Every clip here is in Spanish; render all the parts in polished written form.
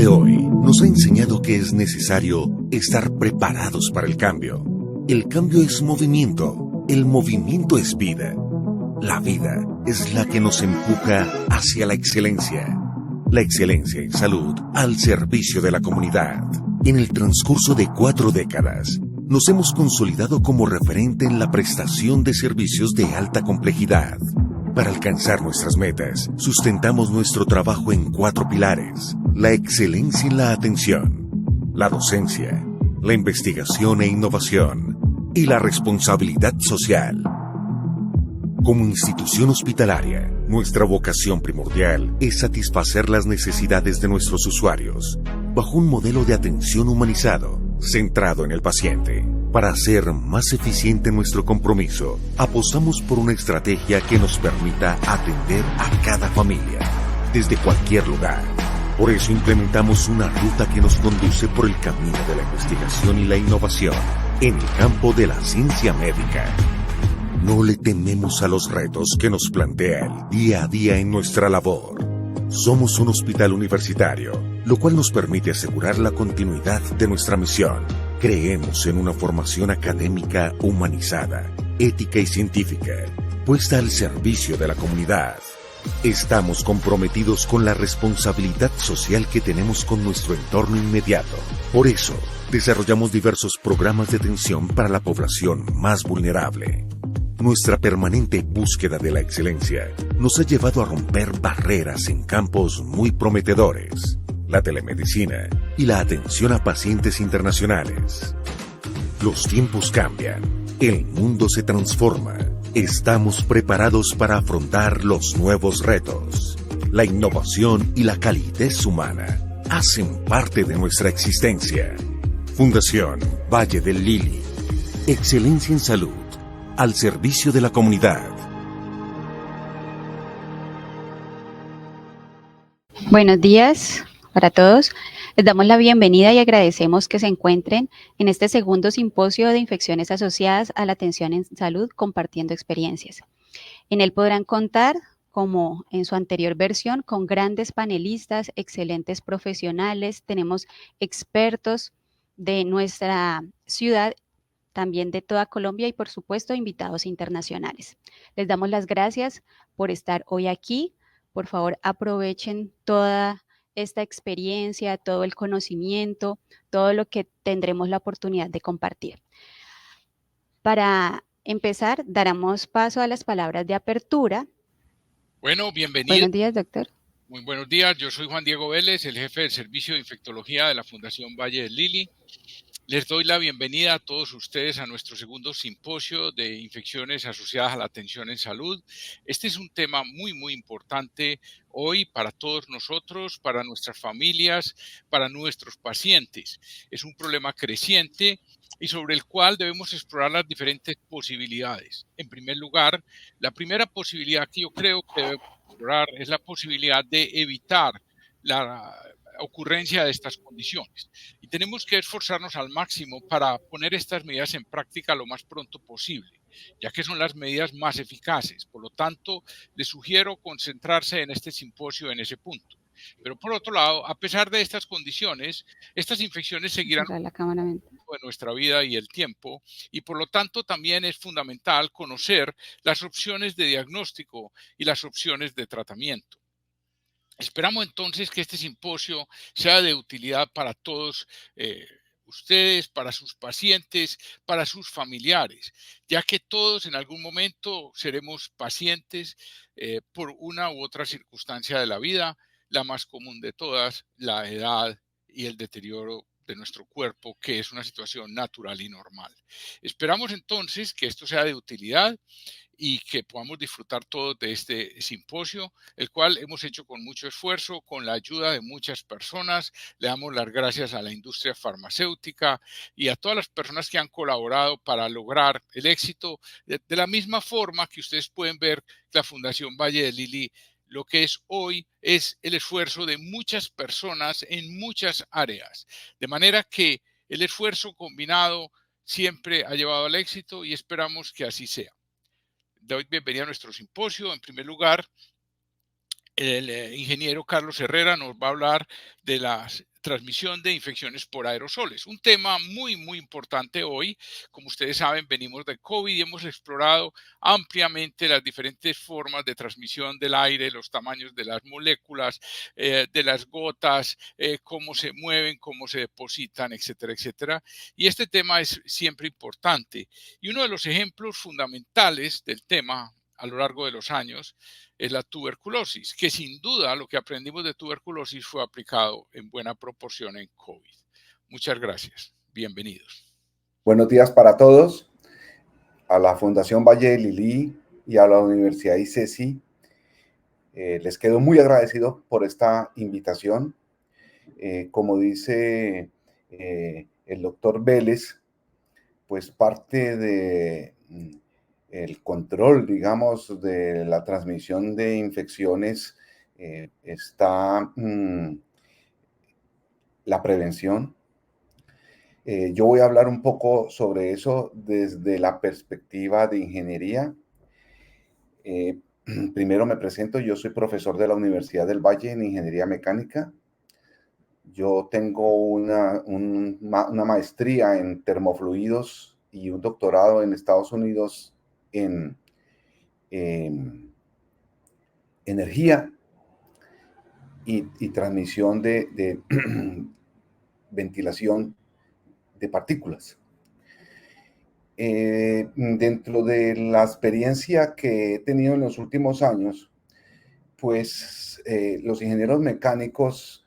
de hoy nos ha enseñado que es necesario estar preparados para el cambio. El cambio es movimiento, el movimiento es vida. La vida es la que nos empuja hacia la excelencia. La excelencia en salud al servicio de la comunidad. En el transcurso de 4 décadas, nos hemos consolidado como referente en la prestación de servicios de alta complejidad. Para alcanzar nuestras metas, sustentamos nuestro trabajo en 4 pilares: la excelencia en la atención, la docencia, la investigación e innovación y la responsabilidad social. Como institución hospitalaria, nuestra vocación primordial es satisfacer las necesidades de nuestros usuarios, bajo un modelo de atención humanizado, centrado en el paciente. Para hacer más eficiente nuestro compromiso, apostamos por una estrategia que nos permita atender a cada familia, desde cualquier lugar. Por eso implementamos una ruta que nos conduce por el camino de la investigación y la innovación, en el campo de la ciencia médica. No le tememos a los retos que nos plantea el día a día en nuestra labor. Somos un hospital universitario, lo cual nos permite asegurar la continuidad de nuestra misión. Creemos en una formación académica humanizada, ética y científica, puesta al servicio de la comunidad. Estamos comprometidos con la responsabilidad social que tenemos con nuestro entorno inmediato. Por eso, desarrollamos diversos programas de atención para la población más vulnerable. Nuestra permanente búsqueda de la excelencia nos ha llevado a romper barreras en campos muy prometedores: la telemedicina y la atención a pacientes internacionales. Los tiempos cambian, el mundo se transforma. Estamos preparados para afrontar los nuevos retos. La innovación y la calidez humana hacen parte de nuestra existencia. Fundación Valle del Lili. Excelencia en salud, al servicio de la comunidad. Buenos días para todos. Les damos la bienvenida y agradecemos que se encuentren en este segundo simposio de infecciones asociadas a la atención en salud, compartiendo experiencias. En él podrán contar, como en su anterior versión, con grandes panelistas, excelentes profesionales. Tenemos expertos de nuestra ciudad, también de toda Colombia, y por supuesto invitados internacionales. Les damos las gracias por estar hoy aquí. Por favor, aprovechen toda esta experiencia, todo el conocimiento, todo lo que tendremos la oportunidad de compartir. Para empezar, daremos paso a las palabras de apertura. Bueno, bienvenido. Buenos días, doctor. Muy buenos días, yo soy Juan Diego Vélez, el jefe del Servicio de Infectología de la Fundación Valle del Lili. Les doy la bienvenida a todos ustedes a nuestro segundo simposio de infecciones asociadas a la atención en salud. Este es un tema muy importante hoy para todos nosotros, para nuestras familias, para nuestros pacientes. Es un problema creciente y sobre el cual debemos explorar las diferentes posibilidades. En primer lugar, la primera posibilidad que yo creo que debemos explorar es la posibilidad de evitar la ocurrencia de estas condiciones. Y tenemos que esforzarnos al máximo para poner estas medidas en práctica lo más pronto posible, ya que son las medidas más eficaces. Por lo tanto, les sugiero concentrarse en este simposio en ese punto. Pero por otro lado, a pesar de estas condiciones, estas infecciones seguirán en nuestra vida y el tiempo, y por lo tanto también es fundamental conocer las opciones de diagnóstico y las opciones de tratamiento. Esperamos entonces que este simposio sea de utilidad para todos ustedes, para sus pacientes, para sus familiares, ya que todos en algún momento seremos pacientes por una u otra circunstancia de la vida, la más común de todas, la edad y el deterioro de nuestro cuerpo, que es una situación natural y normal. Esperamos entonces que esto sea de utilidad y que podamos disfrutar todos de este simposio, el cual hemos hecho con mucho esfuerzo, con la ayuda de muchas personas. Le damos las gracias a la industria farmacéutica y a todas las personas que han colaborado para lograr el éxito, de la misma forma que ustedes pueden ver la Fundación Valle del Lili. Lo que es hoy es el esfuerzo de muchas personas en muchas áreas, de manera que el esfuerzo combinado siempre ha llevado al éxito y esperamos que así sea. Doy bienvenida a nuestro simposio. En primer lugar, el ingeniero Carlos Herrera nos va a hablar de las transmisión de infecciones por aerosoles. Un tema muy, muy importante hoy. Como ustedes saben, venimos de COVID y hemos explorado ampliamente las diferentes formas de transmisión del aire, los tamaños de las moléculas, de las gotas, cómo se mueven, cómo se depositan, etcétera, etcétera. Y este tema es siempre importante. Y uno de los ejemplos fundamentales del tema a lo largo de los años es la tuberculosis, que sin duda lo que aprendimos de tuberculosis fue aplicado en buena proporción en COVID. Muchas gracias. Bienvenidos. Buenos días para todos, a la Fundación Valle de Lili y a la Universidad ICESI. Les quedo muy agradecido por esta invitación. Como dice el doctor Vélez, pues parte de el control, digamos, de la transmisión de infecciones está la prevención. Yo voy a hablar un poco sobre eso desde la perspectiva de ingeniería. Primero me presento, yo soy profesor de la Universidad del Valle en Ingeniería Mecánica. Yo tengo una maestría en termofluidos y un doctorado en Estados Unidos en energía y transmisión de ventilación de partículas. Dentro de la experiencia que he tenido en los últimos años, pues los ingenieros mecánicos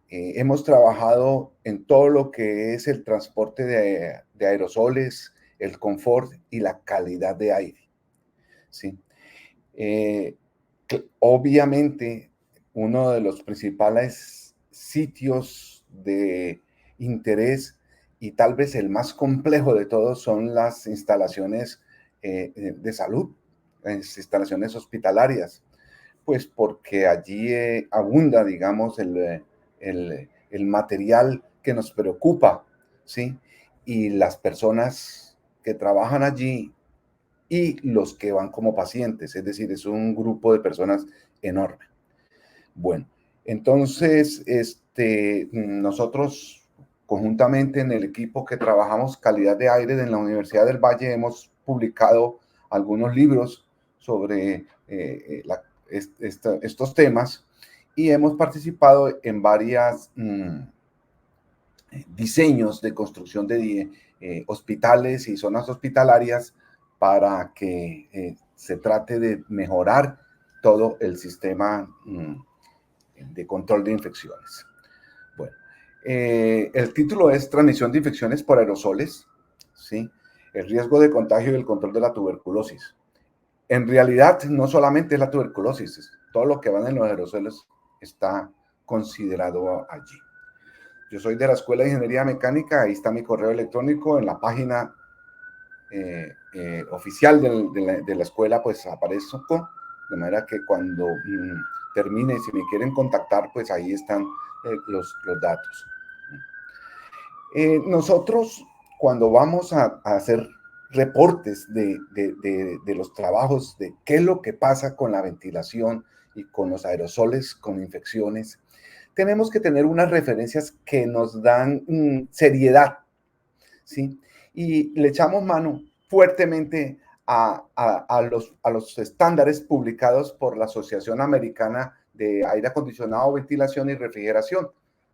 hemos trabajado en todo lo que es el transporte de aerosoles, el confort y la calidad de aire, ¿sí? Obviamente, uno de los principales sitios de interés y tal vez el más complejo de todos son las instalaciones de salud, las instalaciones hospitalarias, pues porque allí abunda, digamos, el material que nos preocupa, ¿sí? Y las personas que trabajan allí y los que van como pacientes, es decir, es un grupo de personas enorme. Bueno, entonces, nosotros conjuntamente en el equipo que trabajamos calidad de aire en la Universidad del Valle hemos publicado algunos libros sobre estos temas y hemos participado en varios diseños de construcción de hospitales y zonas hospitalarias para que se trate de mejorar todo el sistema de control de infecciones. Bueno, el título es Transmisión de infecciones por aerosoles, ¿sí? El riesgo de contagio y el control de la tuberculosis. En realidad, no solamente es la tuberculosis, todo lo que va en los aerosoles está considerado allí. Yo soy de la Escuela de Ingeniería Mecánica, ahí está mi correo electrónico, en la página oficial de la escuela, pues aparezco, de manera que cuando termine, si me quieren contactar, pues ahí están los datos. Nosotros, cuando vamos a hacer reportes de los trabajos, de qué es lo que pasa con la ventilación y con los aerosoles, con infecciones, tenemos que tener unas referencias que nos dan seriedad, ¿sí? Y le echamos mano fuertemente a los estándares publicados por la Asociación Americana de Aire Acondicionado, Ventilación y Refrigeración,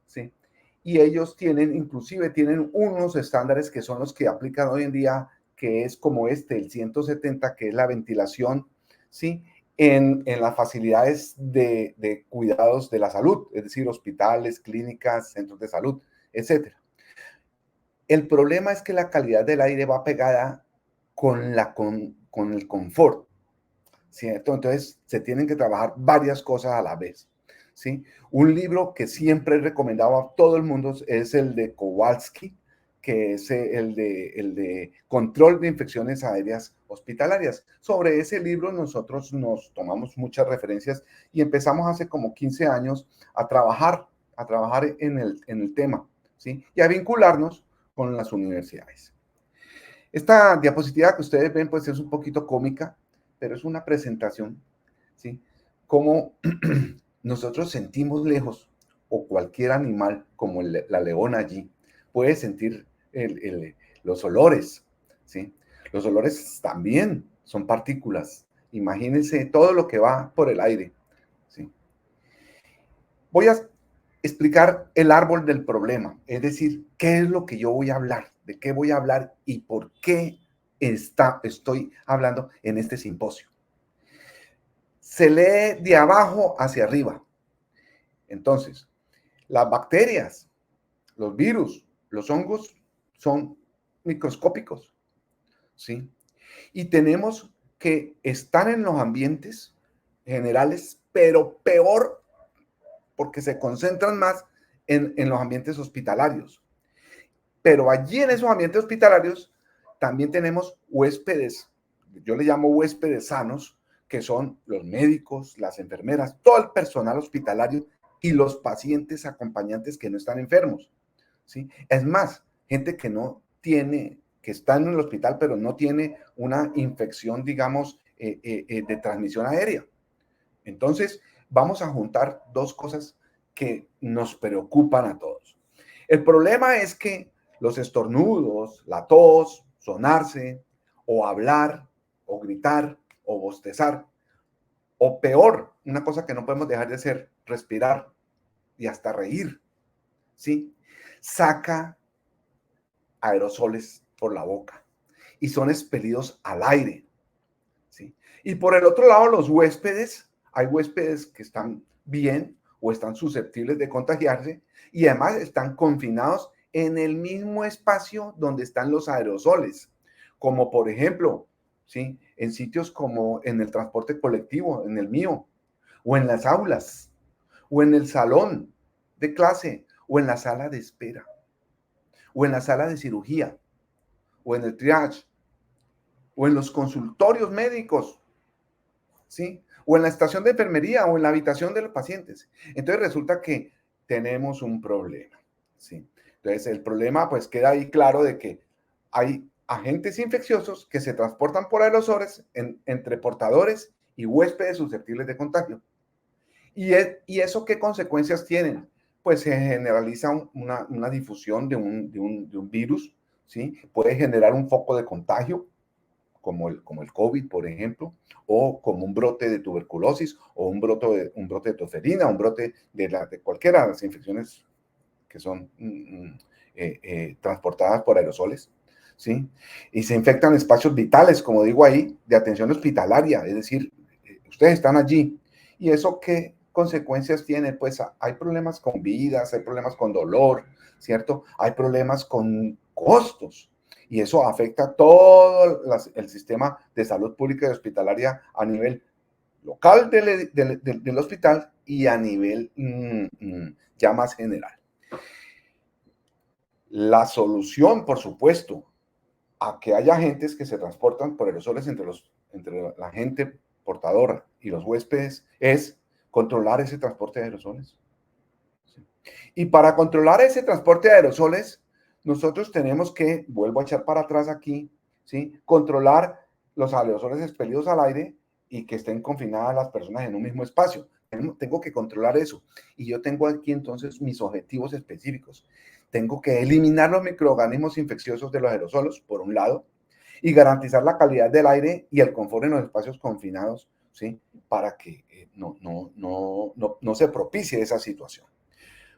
¿sí? Y ellos inclusive tienen unos estándares que son los que aplican hoy en día, que es como el 170, que es la ventilación, ¿sí? En las facilidades de cuidados de la salud, es decir, hospitales, clínicas, centros de salud, etcétera. El problema es que la calidad del aire va pegada con el confort, ¿cierto? Entonces, se tienen que trabajar varias cosas a la vez, ¿sí? Un libro que siempre he recomendado a todo el mundo es el de Kowalski, que es el de Control de Infecciones Aéreas Hospitalarias. Sobre ese libro nosotros nos tomamos muchas referencias y empezamos hace como 15 años a trabajar en el tema, ¿sí? Y a vincularnos con las universidades. Esta diapositiva que ustedes ven pues es un poquito cómica, pero es una presentación, ¿sí? Cómo nosotros sentimos lejos o cualquier animal como la leona allí puede sentir los olores, ¿sí? Los olores también son partículas. Imagínense todo lo que va por el aire, ¿sí? Voy a explicar el árbol del problema, es decir, qué es lo que yo voy a hablar, de qué voy a hablar y por qué estoy hablando en este simposio. Se lee de abajo hacia arriba. Entonces, las bacterias, los virus, los hongos son microscópicos, ¿sí? Y tenemos que estar en los ambientes generales, pero peor porque se concentran más en los ambientes hospitalarios. Pero allí en esos ambientes hospitalarios también tenemos huéspedes, yo le llamo huéspedes sanos, que son los médicos, las enfermeras, todo el personal hospitalario y los pacientes acompañantes que no están enfermos, ¿sí? Es más, gente que no tiene, que está en el hospital, pero no tiene una infección, digamos, de transmisión aérea. Entonces, vamos a juntar dos cosas que nos preocupan a todos. El problema es que los estornudos, la tos, sonarse, o hablar, o gritar, o bostezar, o peor, una cosa que no podemos dejar de hacer, respirar y hasta reír, ¿sí? Saca aerosoles por la boca y son expelidos al aire, ¿sí? Y por el otro lado, los huéspedes, hay huéspedes que están bien o están susceptibles de contagiarse y además están confinados en el mismo espacio donde están los aerosoles, como por ejemplo, ¿sí? En sitios como en el transporte colectivo, en el mío, o en las aulas, o en el salón de clase, o en la sala de espera, o en la sala de cirugía, o en el triage, o en los consultorios médicos, ¿sí? O en la estación de enfermería, o en la habitación de los pacientes. Entonces resulta que tenemos un problema, ¿sí? Entonces el problema pues queda ahí claro de que hay agentes infecciosos que se transportan por aerosoles entre portadores y huéspedes susceptibles de contagio. ¿Y eso qué consecuencias tienen? Pues se generaliza una difusión de un virus, ¿sí? Puede generar un foco de contagio, como el COVID, por ejemplo, o como un brote de tuberculosis, o un brote de tosferina, un brote de cualquiera de las infecciones que son transportadas por aerosoles, ¿sí? Y se infectan espacios vitales, como digo ahí, de atención hospitalaria, es decir, ustedes están allí. ¿Y eso qué consecuencias tiene? Pues hay problemas con vidas, hay problemas con dolor, ¿cierto? Hay problemas con costos. Y eso afecta todo el sistema de salud pública y hospitalaria a nivel local del hospital y a nivel ya más general. La solución, por supuesto, a que haya agentes que se transportan por aerosoles entre la gente portadora y los huéspedes es controlar ese transporte de aerosoles. ¿Sí? Y para controlar ese transporte de aerosoles, nosotros tenemos que, vuelvo a echar para atrás aquí, ¿sí? Controlar los aerosoles expelidos al aire y que estén confinadas las personas en un mismo espacio. Tengo que controlar eso. Y yo tengo aquí entonces mis objetivos específicos. Tengo que eliminar los microorganismos infecciosos de los aerosolos, por un lado, y garantizar la calidad del aire y el confort en los espacios confinados, ¿sí? Para que no se propicie esa situación.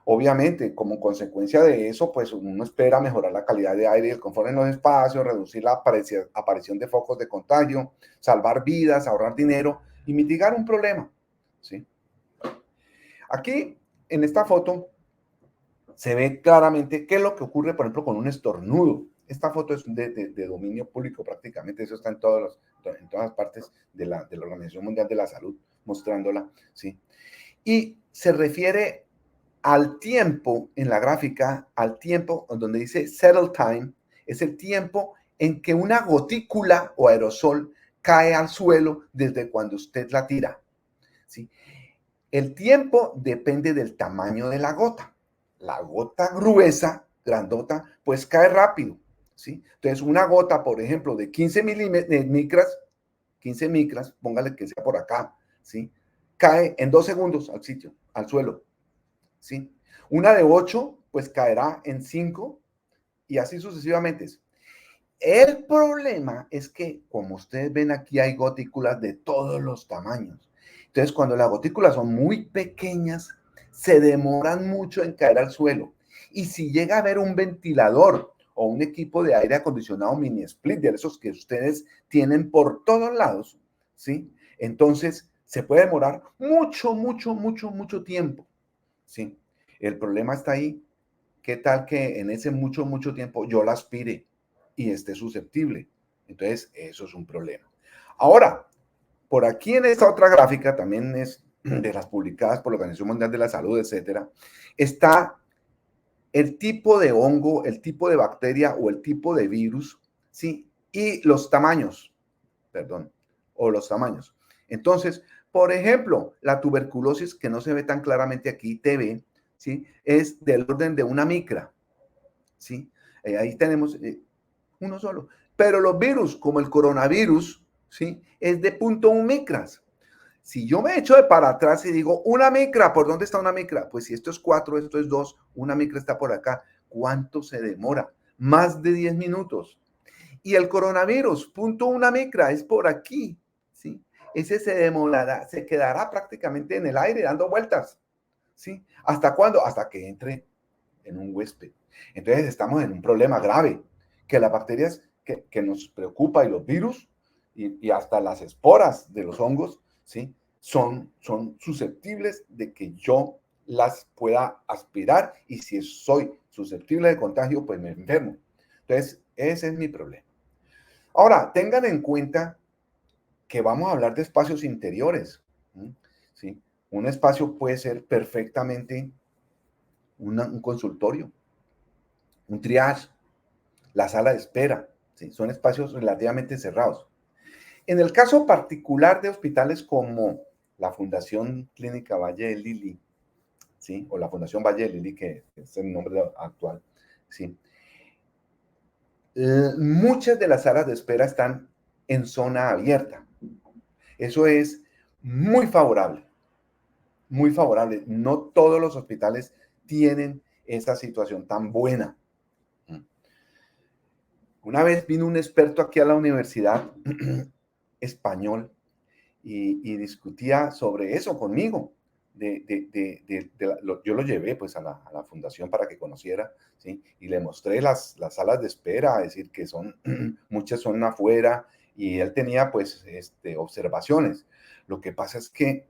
Obviamente, como consecuencia de eso, pues uno espera mejorar la calidad de aire y el confort en los espacios, reducir la aparición de focos de contagio, salvar vidas, ahorrar dinero y mitigar un problema, ¿sí? Aquí, en esta foto, se ve claramente qué es lo que ocurre, por ejemplo, con un estornudo. Esta foto es de dominio público prácticamente, eso está en todas partes de la Organización Mundial de la Salud, mostrándola, ¿sí? Y se refiere al tiempo, en la gráfica, al tiempo donde dice settle time, es el tiempo en que una gotícula o aerosol cae al suelo desde cuando usted la tira, ¿sí? El tiempo depende del tamaño de la gota. La gota gruesa, grandota, pues cae rápido, ¿sí? Entonces, una gota, por ejemplo, de 15 micras, póngale que sea por acá, ¿sí? Cae en 2 segundos al suelo, ¿sí? Una de 8, pues caerá en 5 y así sucesivamente. El problema es que, como ustedes ven aquí, hay gotículas de todos los tamaños. Entonces, cuando las gotículas son muy pequeñas, se demoran mucho en caer al suelo. Y si llega a haber un ventilador o un equipo de aire acondicionado mini split, de esos que ustedes tienen por todos lados, ¿sí? Entonces, se puede demorar mucho tiempo, ¿sí? El problema está ahí. ¿Qué tal que en ese mucho tiempo yo la aspire y esté susceptible? Entonces, eso es un problema. Ahora, por aquí en esta otra gráfica, también es de las publicadas por la Organización Mundial de la Salud, etcétera, está el tipo de hongo, el tipo de bacteria o el tipo de virus, ¿sí? Y los tamaños, perdón, o los tamaños. Entonces, por ejemplo, la tuberculosis, que no se ve tan claramente aquí, TB, ¿sí? Es del orden de una micra, ¿sí? Ahí tenemos uno solo. Pero los virus, como el coronavirus, ¿sí? Es de 0.1 micras. Si yo me echo de para atrás y digo, una micra, ¿por dónde está una micra? Pues si esto es 4, esto es 2, una micra está por acá. ¿Cuánto se demora? Más de 10 minutos. Y el coronavirus, 0.1 micra, es por aquí, ¿sí? Ese se demorará, se quedará prácticamente en el aire dando vueltas, ¿sí? ¿Hasta cuándo? Hasta que entre en un huésped. Entonces estamos en un problema grave, que las bacterias que nos preocupa y los virus y hasta las esporas de los hongos, ¿sí? Son susceptibles de que yo las pueda aspirar y si soy susceptible de contagio, pues me enfermo. Entonces, ese es mi problema. Ahora, tengan en cuenta que vamos a hablar de espacios interiores, ¿sí? Un espacio puede ser perfectamente un consultorio, un triage, la sala de espera, ¿sí? Son espacios relativamente cerrados. En el caso particular de hospitales como la Fundación Clínica Valle de Lili, ¿sí? O la Fundación Valle de Lili, que es el nombre actual, ¿sí? Muchas de las salas de espera están en zona abierta. Eso es muy favorable, muy favorable. No todos los hospitales tienen esa situación tan buena. Una vez vino un experto aquí a la universidad español y discutía sobre eso conmigo. Yo lo llevé pues a la fundación para que conociera, ¿sí? Y le mostré las salas de espera, es decir, que son, muchas son afuera, y él tenía pues observaciones. Lo que pasa es que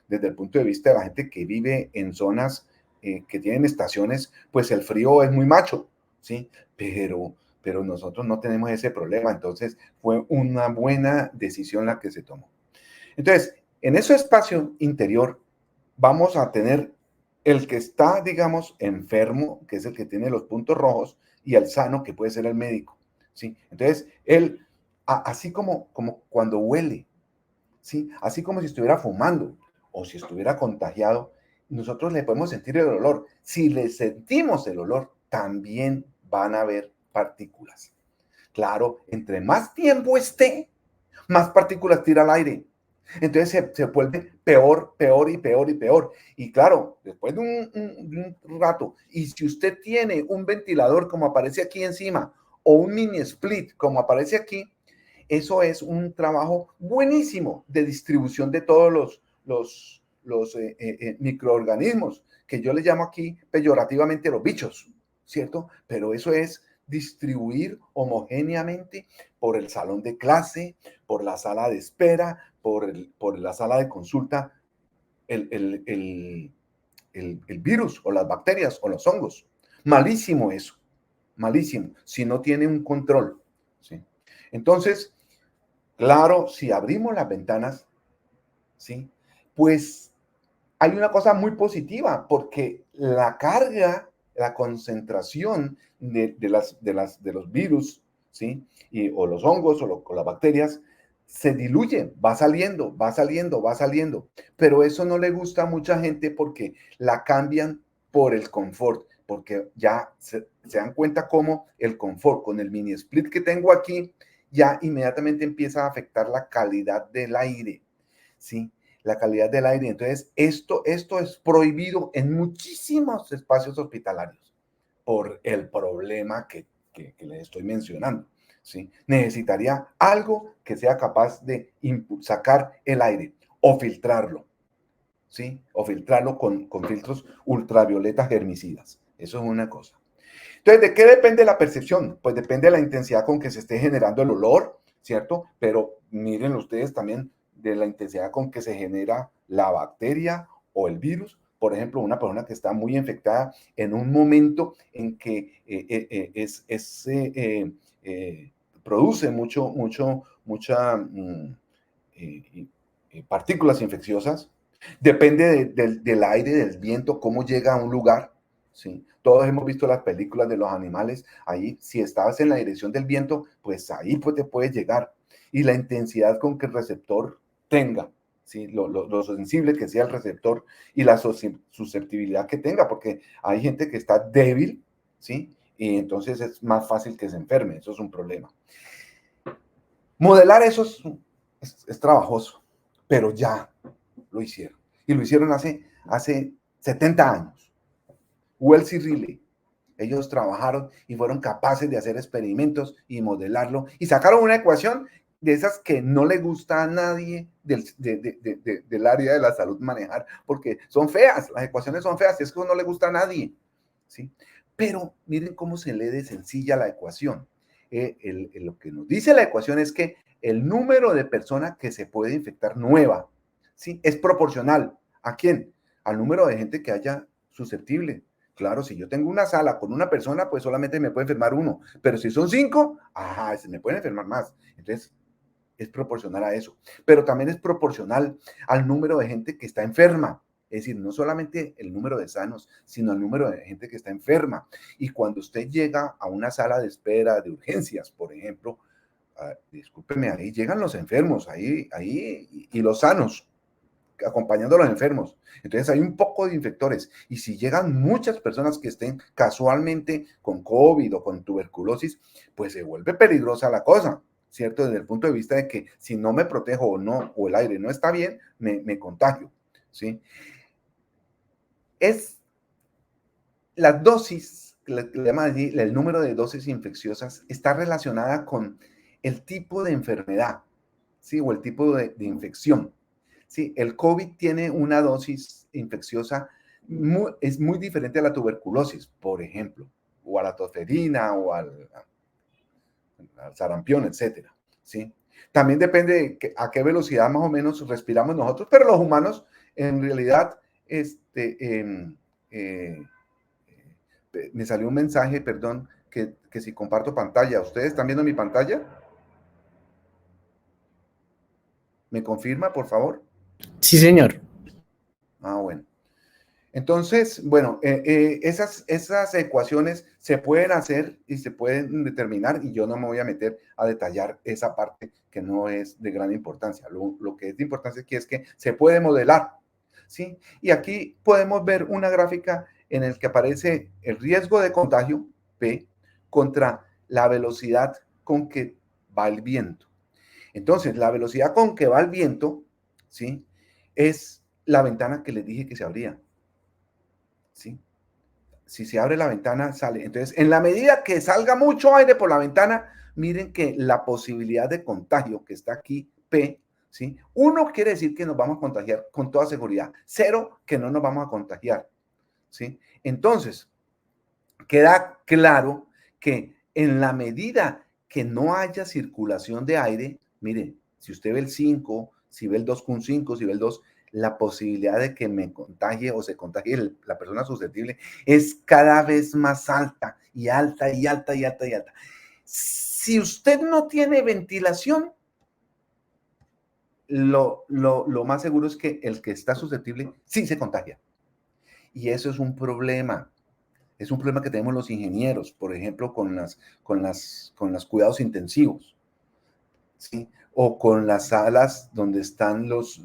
desde el punto de vista de la gente que vive en zonas que tienen estaciones, pues el frío es muy macho, ¿sí? Pero nosotros no tenemos ese problema, entonces fue una buena decisión la que se tomó. Entonces, en ese espacio interior vamos a tener el que está, digamos, enfermo, que es el que tiene los puntos rojos, y el sano, que puede ser el médico, ¿sí? Entonces, él, así como cuando huele, ¿sí? Así como si estuviera fumando o si estuviera contagiado, nosotros le podemos sentir el olor. Si le sentimos el olor, también van a haber partículas. Claro, entre más tiempo esté, más partículas tira al aire. Entonces se vuelve peor. Y claro, después de un rato, y si usted tiene un ventilador como aparece aquí encima, o un mini split como aparece aquí, eso es un trabajo buenísimo de distribución de todos los microorganismos, que yo le llamo aquí peyorativamente los bichos, ¿cierto? Pero eso es distribuir homogéneamente por el salón de clase, por la sala de espera, por la sala de consulta, el virus o las bacterias o los hongos. Malísimo eso, malísimo, si no tiene un control, ¿sí? Entonces, claro, si abrimos las ventanas, ¿sí? Pues hay una cosa muy positiva, porque la carga, la concentración de los virus, ¿sí? O los hongos o las bacterias, se diluye, va saliendo. Pero eso no le gusta a mucha gente porque la cambian por el confort, porque ya se dan cuenta cómo el confort con el mini split que tengo aquí ya inmediatamente empieza a afectar la calidad del aire, ¿sí? la calidad del aire. Entonces, esto es prohibido en muchísimos espacios hospitalarios por el problema que les estoy mencionando, ¿sí? Necesitaría algo que sea capaz de sacar el aire o filtrarlo, ¿sí? O filtrarlo con filtros ultravioletas germicidas. Eso es una cosa. Entonces, ¿de qué depende la percepción? Pues depende de la intensidad con que se esté generando el olor, ¿cierto? Pero miren ustedes también de la intensidad con que se genera la bacteria o el virus. Por ejemplo, una persona que está muy infectada en un momento en que produce mucha partículas infecciosas. Depende del aire, del viento, cómo llega a un lugar, ¿sí? Todos hemos visto las películas de los animales. Ahí, si estabas en la dirección del viento, pues ahí pues te puede llegar. Y la intensidad con que el receptor tenga, ¿sí? Lo sensible que sea el receptor y la susceptibilidad que tenga, porque hay gente que está débil, ¿sí? Y entonces es más fácil que se enferme. Eso es un problema. Modelar eso es trabajoso, pero ya lo hicieron. Y lo hicieron hace 70 años. Wells y Riley, ellos trabajaron y fueron capaces de hacer experimentos y modelarlo y sacaron una ecuación de esas que no le gusta a nadie del área de la salud manejar, porque son feas, las ecuaciones son feas, y es que no le gusta a nadie, ¿sí? Pero miren cómo se lee de sencilla la ecuación. Lo que nos dice la ecuación es que el número de personas que se puede infectar nueva, ¿sí? Es proporcional. ¿A quién? Al número de gente que haya susceptible. Claro, si yo tengo una sala con una persona, pues solamente me puede enfermar uno. Pero si son 5, se me pueden enfermar más. Entonces, es proporcional a eso. Pero también es proporcional al número de gente que está enferma. Es decir, no solamente el número de sanos, sino el número de gente que está enferma. Y cuando usted llega a una sala de espera de urgencias, por ejemplo, discúlpeme, ahí llegan los enfermos, ahí y los sanos, acompañando a los enfermos. Entonces hay un poco de infectores. Y si llegan muchas personas que estén casualmente con COVID o con tuberculosis, pues se vuelve peligrosa la cosa, ¿cierto? Desde el punto de vista de que si no me protejo o el aire no está bien, me contagio, ¿sí? Es las dosis, le llaman allí, el número de dosis infecciosas está relacionada con el tipo de enfermedad, ¿sí? O el tipo de infección. Sí, el COVID tiene una dosis infecciosa, es muy diferente a la tuberculosis, por ejemplo, o a la tosferina o al sarampión, etcétera, ¿sí? También depende de a qué velocidad más o menos respiramos nosotros, pero los humanos, en realidad, me salió un mensaje, perdón, que si comparto pantalla. ¿Ustedes están viendo mi pantalla? ¿Me confirma, por favor? Sí, señor. Bueno. Entonces, bueno, esas ecuaciones se pueden hacer y se pueden determinar, y yo no me voy a meter a detallar esa parte que no es de gran importancia. Lo que es de importancia aquí es que se puede modelar, ¿sí? Y aquí podemos ver una gráfica en el que aparece el riesgo de contagio, P, contra la velocidad con que va el viento. Entonces, la velocidad con que va el viento, ¿sí? Es la ventana que les dije que se abría. ¿Sí? Si se abre la ventana, sale. Entonces, en la medida que salga mucho aire por la ventana, miren que la posibilidad de contagio que está aquí, P, ¿sí? 1 quiere decir que nos vamos a contagiar con toda seguridad. 0, que no nos vamos a contagiar, ¿sí? Entonces, queda claro que en la medida que no haya circulación de aire, miren, si usted ve el 5, si ve el 2,5, si ve el 2, la posibilidad de que me contagie o se contagie la persona susceptible es cada vez más alta y alta y alta y alta y alta. Si usted no tiene ventilación, lo más seguro es que el que está susceptible sí se contagia. Y eso es un problema. Es un problema que tenemos los ingenieros, por ejemplo, con los cuidados intensivos, ¿sí? O con las salas donde están los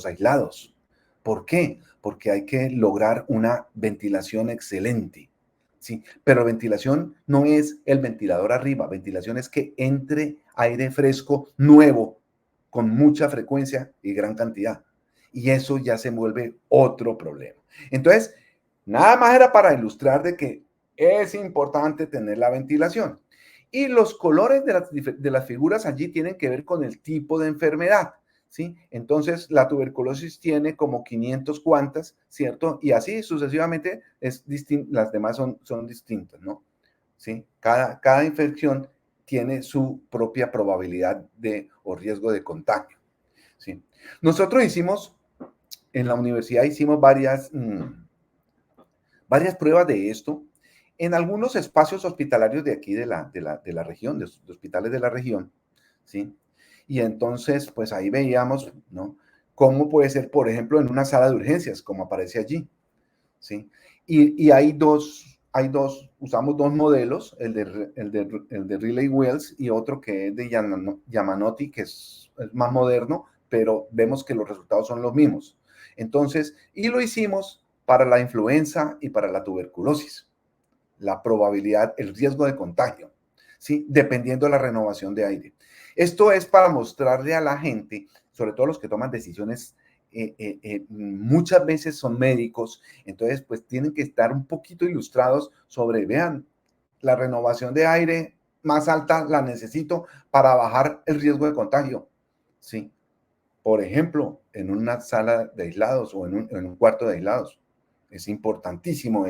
aislados. ¿Por qué? Porque hay que lograr una ventilación excelente, ¿sí? Pero ventilación no es el ventilador arriba, ventilación es que entre aire fresco nuevo, con mucha frecuencia y gran cantidad. Y eso ya se vuelve otro problema. Entonces, nada más era para ilustrar de que es importante tener la ventilación. Y los colores de las figuras allí tienen que ver con el tipo de enfermedad, ¿sí? Entonces, la tuberculosis tiene como 500 cuantas, ¿cierto? Y así sucesivamente las demás son distintas, ¿no? ¿Sí? Cada infección tiene su propia probabilidad o riesgo de contagio, ¿sí? Nosotros en la universidad hicimos varias pruebas de esto en algunos espacios hospitalarios de aquí de la región, de hospitales de la región, ¿sí? Y entonces, pues ahí veíamos, ¿no? Cómo puede ser, por ejemplo, en una sala de urgencias, como aparece allí, ¿sí? Y usamos dos modelos, el de Riley-Wells y otro que es de Yamanotti, que es más moderno, pero vemos que los resultados son los mismos. Entonces, y lo hicimos para la influenza y para la tuberculosis. La probabilidad, el riesgo de contagio, ¿sí? Dependiendo de la renovación de aire. Esto es para mostrarle a la gente, sobre todo los que toman decisiones, muchas veces son médicos, entonces pues tienen que estar un poquito ilustrados sobre, vean, la renovación de aire más alta la necesito para bajar el riesgo de contagio, ¿sí? Por ejemplo, en una sala de aislados o en un cuarto de aislados. Es importantísimo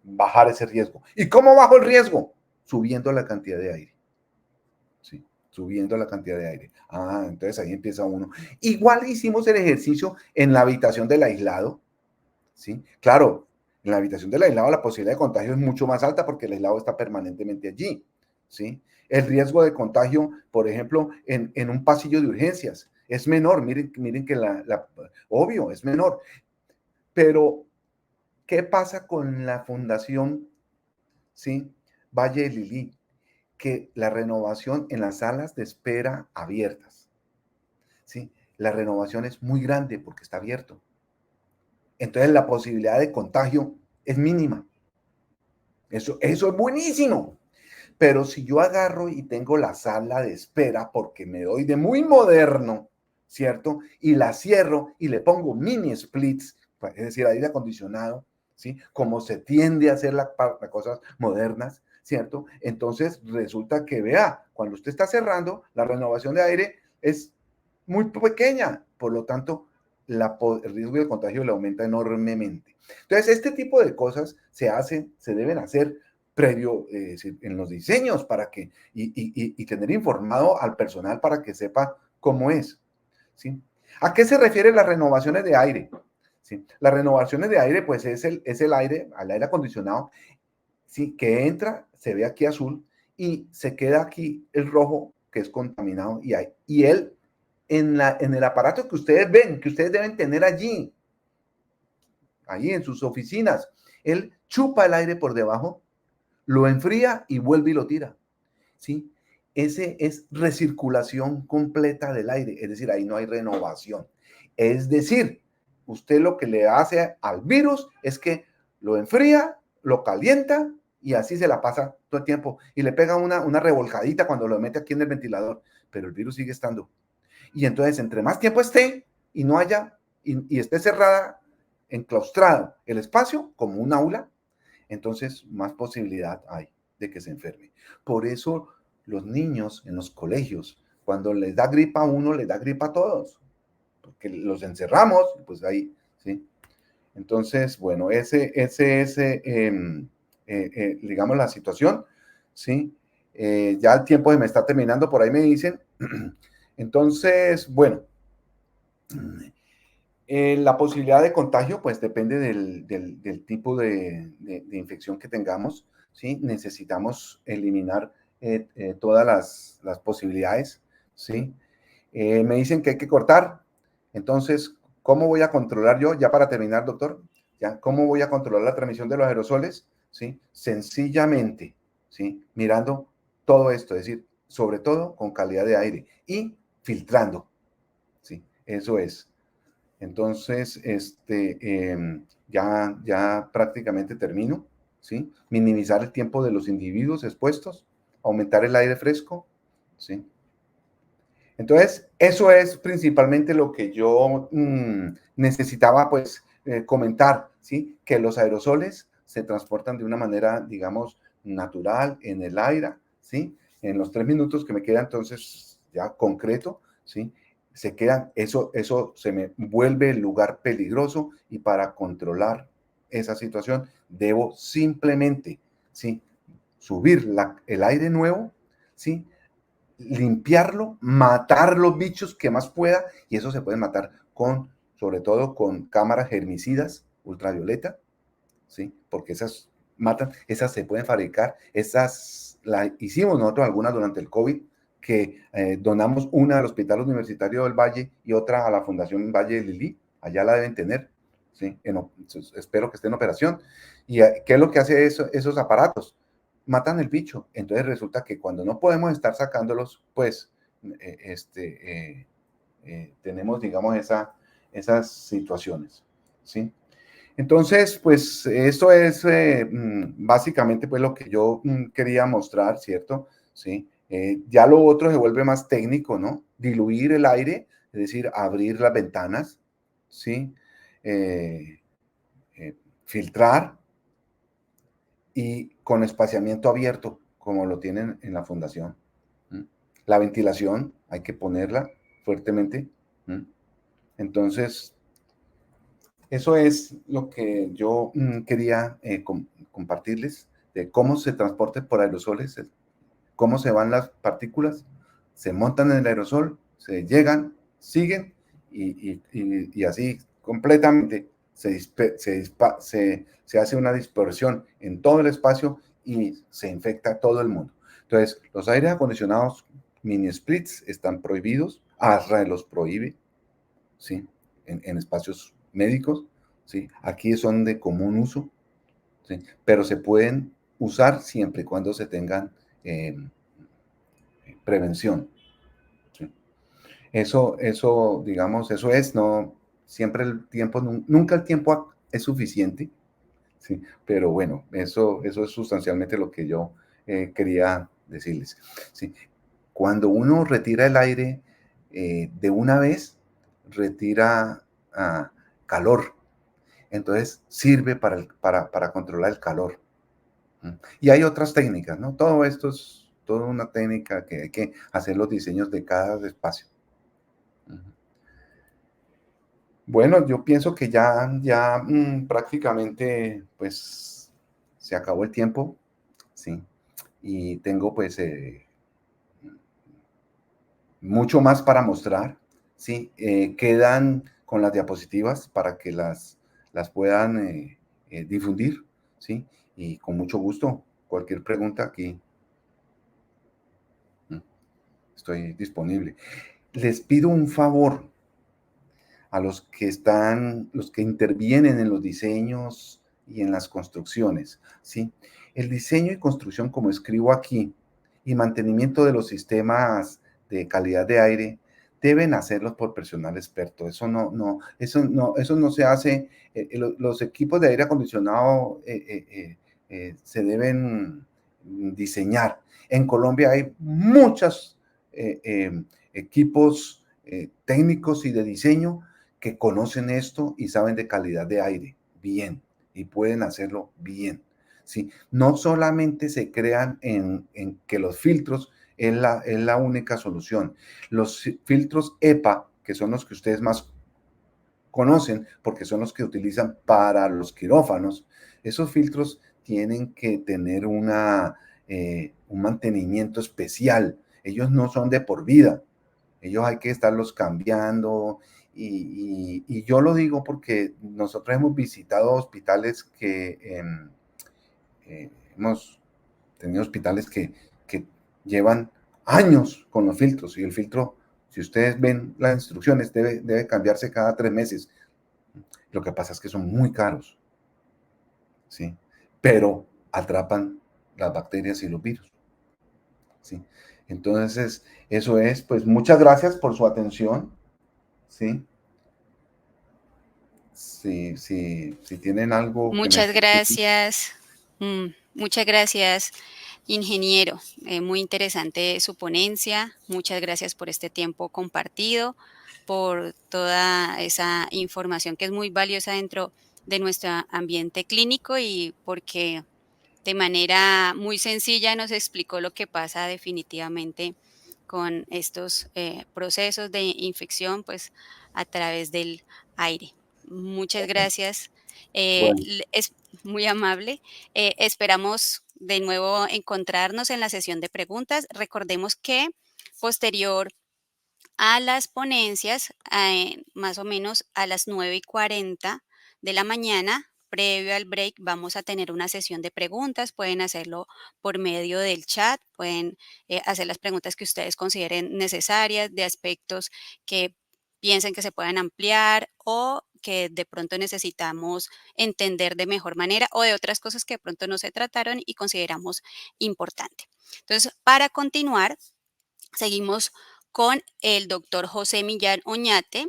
bajar ese riesgo. ¿Y cómo bajo el riesgo? Subiendo la cantidad de aire. Sí, subiendo la cantidad de aire. Entonces ahí empieza uno. Igual hicimos el ejercicio en la habitación del aislado. ¿Sí? Claro, en la habitación del aislado la posibilidad de contagio es mucho más alta porque el aislado está permanentemente allí. ¿Sí? El riesgo de contagio, por ejemplo, en un pasillo de urgencias es menor. Miren que obvio, es menor. Pero, ¿qué pasa con la fundación, ¿sí? Valle de Lili? Que la renovación en las salas de espera abiertas, ¿sí? La renovación es muy grande porque está abierto. Entonces la posibilidad de contagio es mínima. Eso es buenísimo. Pero si yo agarro y tengo la sala de espera porque me doy de muy moderno, ¿cierto? Y la cierro y le pongo mini splits, es decir, aire acondicionado, ¿sí? Como se tiende a hacer las cosas modernas, ¿cierto? Entonces resulta que, vea, cuando usted está cerrando, la renovación de aire es muy pequeña, por lo tanto, el riesgo de contagio le aumenta enormemente. Entonces, este tipo de cosas se deben hacer previo en los diseños para que, y tener informado al personal para que sepa cómo es, ¿sí? ¿A qué se refieren las renovaciones de aire? ¿Sí? Las renovaciones de aire, pues es el aire, al aire acondicionado, ¿sí? Que entra, se ve aquí azul, y se queda aquí el rojo, que es contaminado, y él, en el aparato que ustedes ven, que ustedes deben tener allí en sus oficinas, él chupa el aire por debajo, lo enfría y vuelve y lo tira, ¿sí? Ese es recirculación completa del aire, es decir, ahí no hay renovación. Es decir, usted lo que le hace al virus es que lo enfría, lo calienta y así se la pasa todo el tiempo y le pega una revolcadita cuando lo mete aquí en el ventilador, pero el virus sigue estando. Y entonces, entre más tiempo esté y no haya, y esté cerrada, enclaustrado el espacio como un aula, entonces más posibilidad hay de que se enferme. Por eso los niños en los colegios, cuando les da gripa a uno, les da gripa a todos, porque los encerramos, pues ahí, ¿sí? Entonces, bueno, ese es, digamos, la situación, ¿sí? Ya el tiempo se me está terminando, por ahí me dicen. Entonces, bueno, la posibilidad de contagio, pues depende del tipo de infección que tengamos, ¿sí? Necesitamos eliminar todas las posibilidades, ¿sí? Me dicen que hay que cortar, entonces, ¿cómo voy a controlar yo? Ya para terminar, doctor, ¿ya? ¿Cómo voy a controlar la transmisión de los aerosoles? ¿Sí? Sencillamente, ¿sí? Mirando todo esto, es decir, sobre todo con calidad de aire y filtrando, ¿sí? Eso es. Entonces, ya prácticamente termino, ¿sí? Minimizar el tiempo de los individuos expuestos, aumentar el aire fresco, ¿sí? Entonces, eso es principalmente lo que yo necesitaba, pues, comentar, ¿sí? Que los aerosoles se transportan de una manera, digamos, natural en el aire, ¿sí? En los 3 minutos que me queda entonces ya concreto, ¿sí? Se quedan, eso se me vuelve el lugar peligroso y para controlar esa situación debo simplemente, ¿sí? Subir el aire nuevo, ¿sí? Limpiarlo, matar los bichos que más pueda, y eso se puede matar con, sobre todo con cámaras germicidas ultravioleta, ¿sí? Porque esas matan, esas se pueden fabricar, esas las hicimos nosotros algunas durante el COVID, que donamos una al Hospital Universitario del Valle y otra a la Fundación Valle de Lili, allá la deben tener, ¿sí? Espero que esté en operación. ¿Y qué es lo que hace esos aparatos? Matan el bicho. Entonces resulta que cuando no podemos estar sacándolos, pues tenemos, digamos, esas situaciones, ¿sí? Entonces, pues eso es básicamente pues lo que yo quería mostrar, ¿cierto? Sí. Ya lo otro se vuelve más técnico, ¿no? Diluir el aire, es decir, abrir las ventanas, ¿sí? Eh, Filtrar y con espaciamiento abierto, como lo tienen en la fundación. ¿Mm? La ventilación hay que ponerla fuertemente. ¿Mm? Entonces, eso es lo que yo quería compartirles, de cómo se transporte por aerosoles, cómo se van las partículas, se montan en el aerosol, se llegan, siguen y así completamente se hace una dispersión en todo el espacio y se infecta todo el mundo. Entonces, los aires acondicionados mini splits están prohibidos, ASRA los prohíbe, ¿sí? En espacios médicos, ¿sí? Aquí son de común uso, ¿sí? Pero se pueden usar siempre y cuando se tengan prevención, ¿sí? Digamos, eso es, no, siempre el tiempo, nunca el tiempo es suficiente, ¿sí? Pero bueno, eso es sustancialmente lo que yo quería decirles, ¿sí? Cuando uno retira el aire de una vez, retira calor. Entonces sirve para controlar el calor. Y hay otras técnicas, ¿no? Todo esto es toda una técnica que hay que hacer los diseños de cada espacio. Bueno, yo pienso que ya prácticamente pues se acabó el tiempo, ¿sí? Y tengo pues mucho más para mostrar, ¿sí? Quedan con las diapositivas para que las puedan difundir, ¿sí? Y con mucho gusto, cualquier pregunta aquí estoy disponible. Les pido un favor a los que intervienen en los diseños y en las construcciones, ¿sí? El diseño y construcción, como escribo aquí, y mantenimiento de los sistemas de calidad de aire deben hacerlos por personal experto. Eso no se hace. Los equipos de aire acondicionado se deben diseñar. En Colombia hay muchos equipos técnicos y de diseño que conocen esto y saben de calidad de aire bien y pueden hacerlo bien. ¿Sí? No solamente se crean en que los filtros es la única solución. Los filtros EPA, que son los que ustedes más conocen porque son los que utilizan para los quirófanos, esos filtros tienen que tener un mantenimiento especial. Ellos no son de por vida. Ellos hay que estarlos cambiando. Y yo lo digo porque nosotros hemos visitado hospitales que hemos tenido hospitales que llevan años con los filtros y el filtro, si ustedes ven las instrucciones, debe cambiarse cada 3 meses. Lo que pasa es que son muy caros, ¿sí? Pero atrapan las bacterias y los virus, ¿sí? Entonces, eso es, pues muchas gracias por su atención, ¿sí? Si tienen algo que Muchas necesiten. gracias. Muchas gracias, Ingeniero, muy interesante su ponencia. Muchas gracias por este tiempo compartido, por toda esa información que es muy valiosa dentro de nuestro ambiente clínico y porque de manera muy sencilla nos explicó lo que pasa definitivamente con estos procesos de infección, pues a través del aire. Muchas gracias. Bueno, Es muy amable. Esperamos de nuevo encontrarnos en la sesión de preguntas. Recordemos que posterior a las ponencias, más o menos a las 9:40 de la mañana, previo al break, vamos a tener una sesión de preguntas. Pueden hacerlo por medio del chat, pueden hacer las preguntas que ustedes consideren necesarias, de aspectos que piensen que se puedan ampliar o que de pronto necesitamos entender de mejor manera o de otras cosas que de pronto no se trataron y consideramos importante. Entonces, para continuar, seguimos con el doctor José Millán Oñate,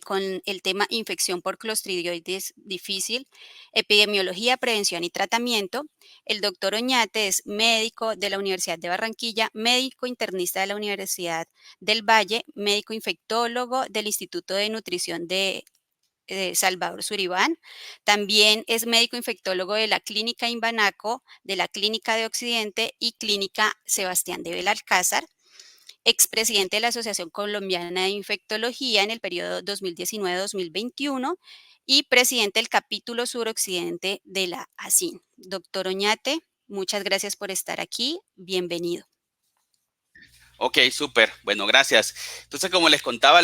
con el tema infección por clostridioides difícil, epidemiología, prevención y tratamiento. El doctor Oñate es médico de la Universidad de Barranquilla, médico internista de la Universidad del Valle, médico infectólogo del Instituto de Nutrición de Salvador Suribán. También es médico infectólogo de la Clínica Imbanaco, de la Clínica de Occidente y Clínica Sebastián de Belalcázar, expresidente de la Asociación Colombiana de Infectología en el periodo 2019-2021 y presidente del capítulo suroccidente de la ASIN. Doctor Oñate, muchas gracias por estar aquí. Bienvenido. Ok, súper. Bueno, gracias. Entonces, como les contaba,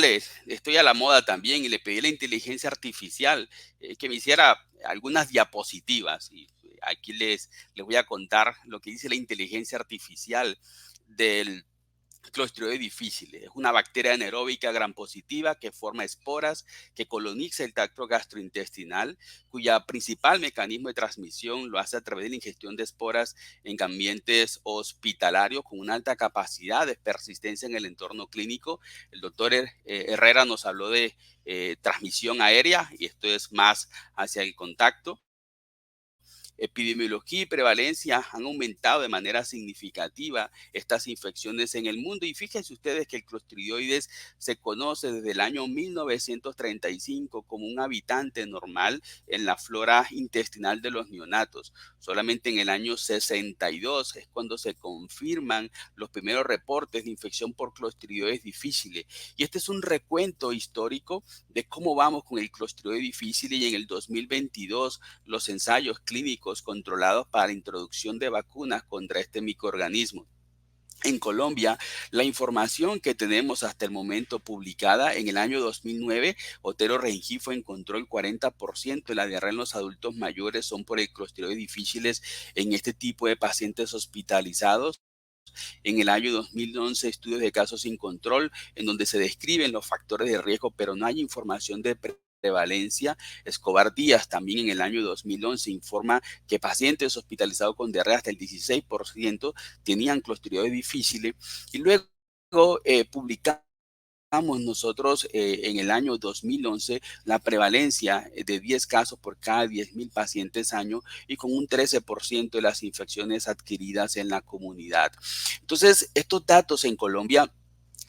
estoy a la moda también y le pedí a la inteligencia artificial que me hiciera algunas diapositivas. Y aquí les voy a contar lo que dice la inteligencia artificial del Clostridium difficile. Es una bacteria anaeróbica gram positiva que forma esporas que coloniza el tracto gastrointestinal, cuya principal mecanismo de transmisión lo hace a través de la ingestión de esporas en ambientes hospitalarios con una alta capacidad de persistencia en el entorno clínico. El doctor Herrera nos habló de transmisión aérea y esto es más hacia el contacto. Epidemiología y prevalencia han aumentado de manera significativa estas infecciones en el mundo. Y fíjense ustedes que el clostridioides se conoce desde el año 1935 como un habitante normal en la flora intestinal de los neonatos. Solamente en el año 62 es cuando se confirman los primeros reportes de infección por clostridioides difficile. Y este es un recuento histórico de cómo vamos con el clostridioides difficile, y en el 2022 los ensayos clínicos controlados para la introducción de vacunas contra este microorganismo. En Colombia, la información que tenemos hasta el momento publicada en el año 2009, Otero Rengifo encontró el 40% de la diarrea en los adultos mayores son por el clostridioides difficile en este tipo de pacientes hospitalizados. En el año 2011, estudios de casos sin control en donde se describen los factores de riesgo, pero no hay información de prevalencia. Escobar Díaz también en el año 2011 informa que pacientes hospitalizados con diarrea hasta el 16% tenían clostridioides difficile. Y luego publicamos nosotros en el año 2011 la prevalencia de 10 casos por cada 10,000 pacientes año y con un 13% de las infecciones adquiridas en la comunidad. Entonces, estos datos en Colombia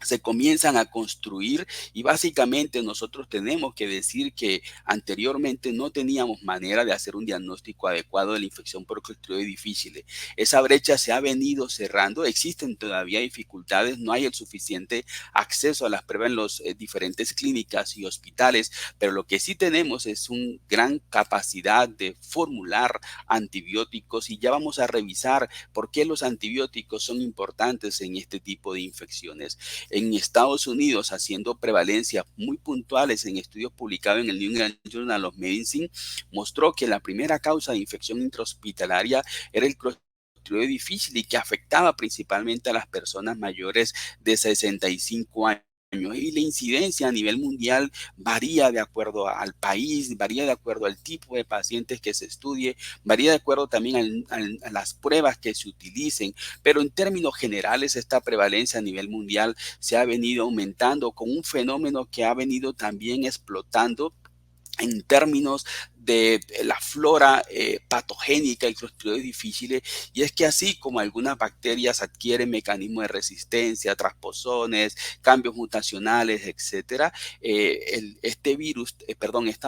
se comienzan a construir y básicamente nosotros tenemos que decir que anteriormente no teníamos manera de hacer un diagnóstico adecuado de la infección por clostridioides difficile. Esa brecha se ha venido cerrando, existen todavía dificultades, no hay el suficiente acceso a las pruebas en las diferentes clínicas y hospitales, pero lo que sí tenemos es una gran capacidad de formular antibióticos y ya vamos a revisar por qué los antibióticos son importantes en este tipo de infecciones. En Estados Unidos, haciendo prevalencias muy puntuales en estudios publicados en el New England Journal of Medicine, mostró que la primera causa de infección intrahospitalaria era el clostridioides difficile y que afectaba principalmente a las personas mayores de 65 años. Y la incidencia a nivel mundial varía de acuerdo al país, varía de acuerdo al tipo de pacientes que se estudie, varía de acuerdo también a las pruebas que se utilicen, pero en términos generales esta prevalencia a nivel mundial se ha venido aumentando con un fenómeno que ha venido también explotando en términos de la flora patogénica del Clostridium difficile, y es que así como algunas bacterias adquieren mecanismos de resistencia, transposones, cambios mutacionales, etcétera, esta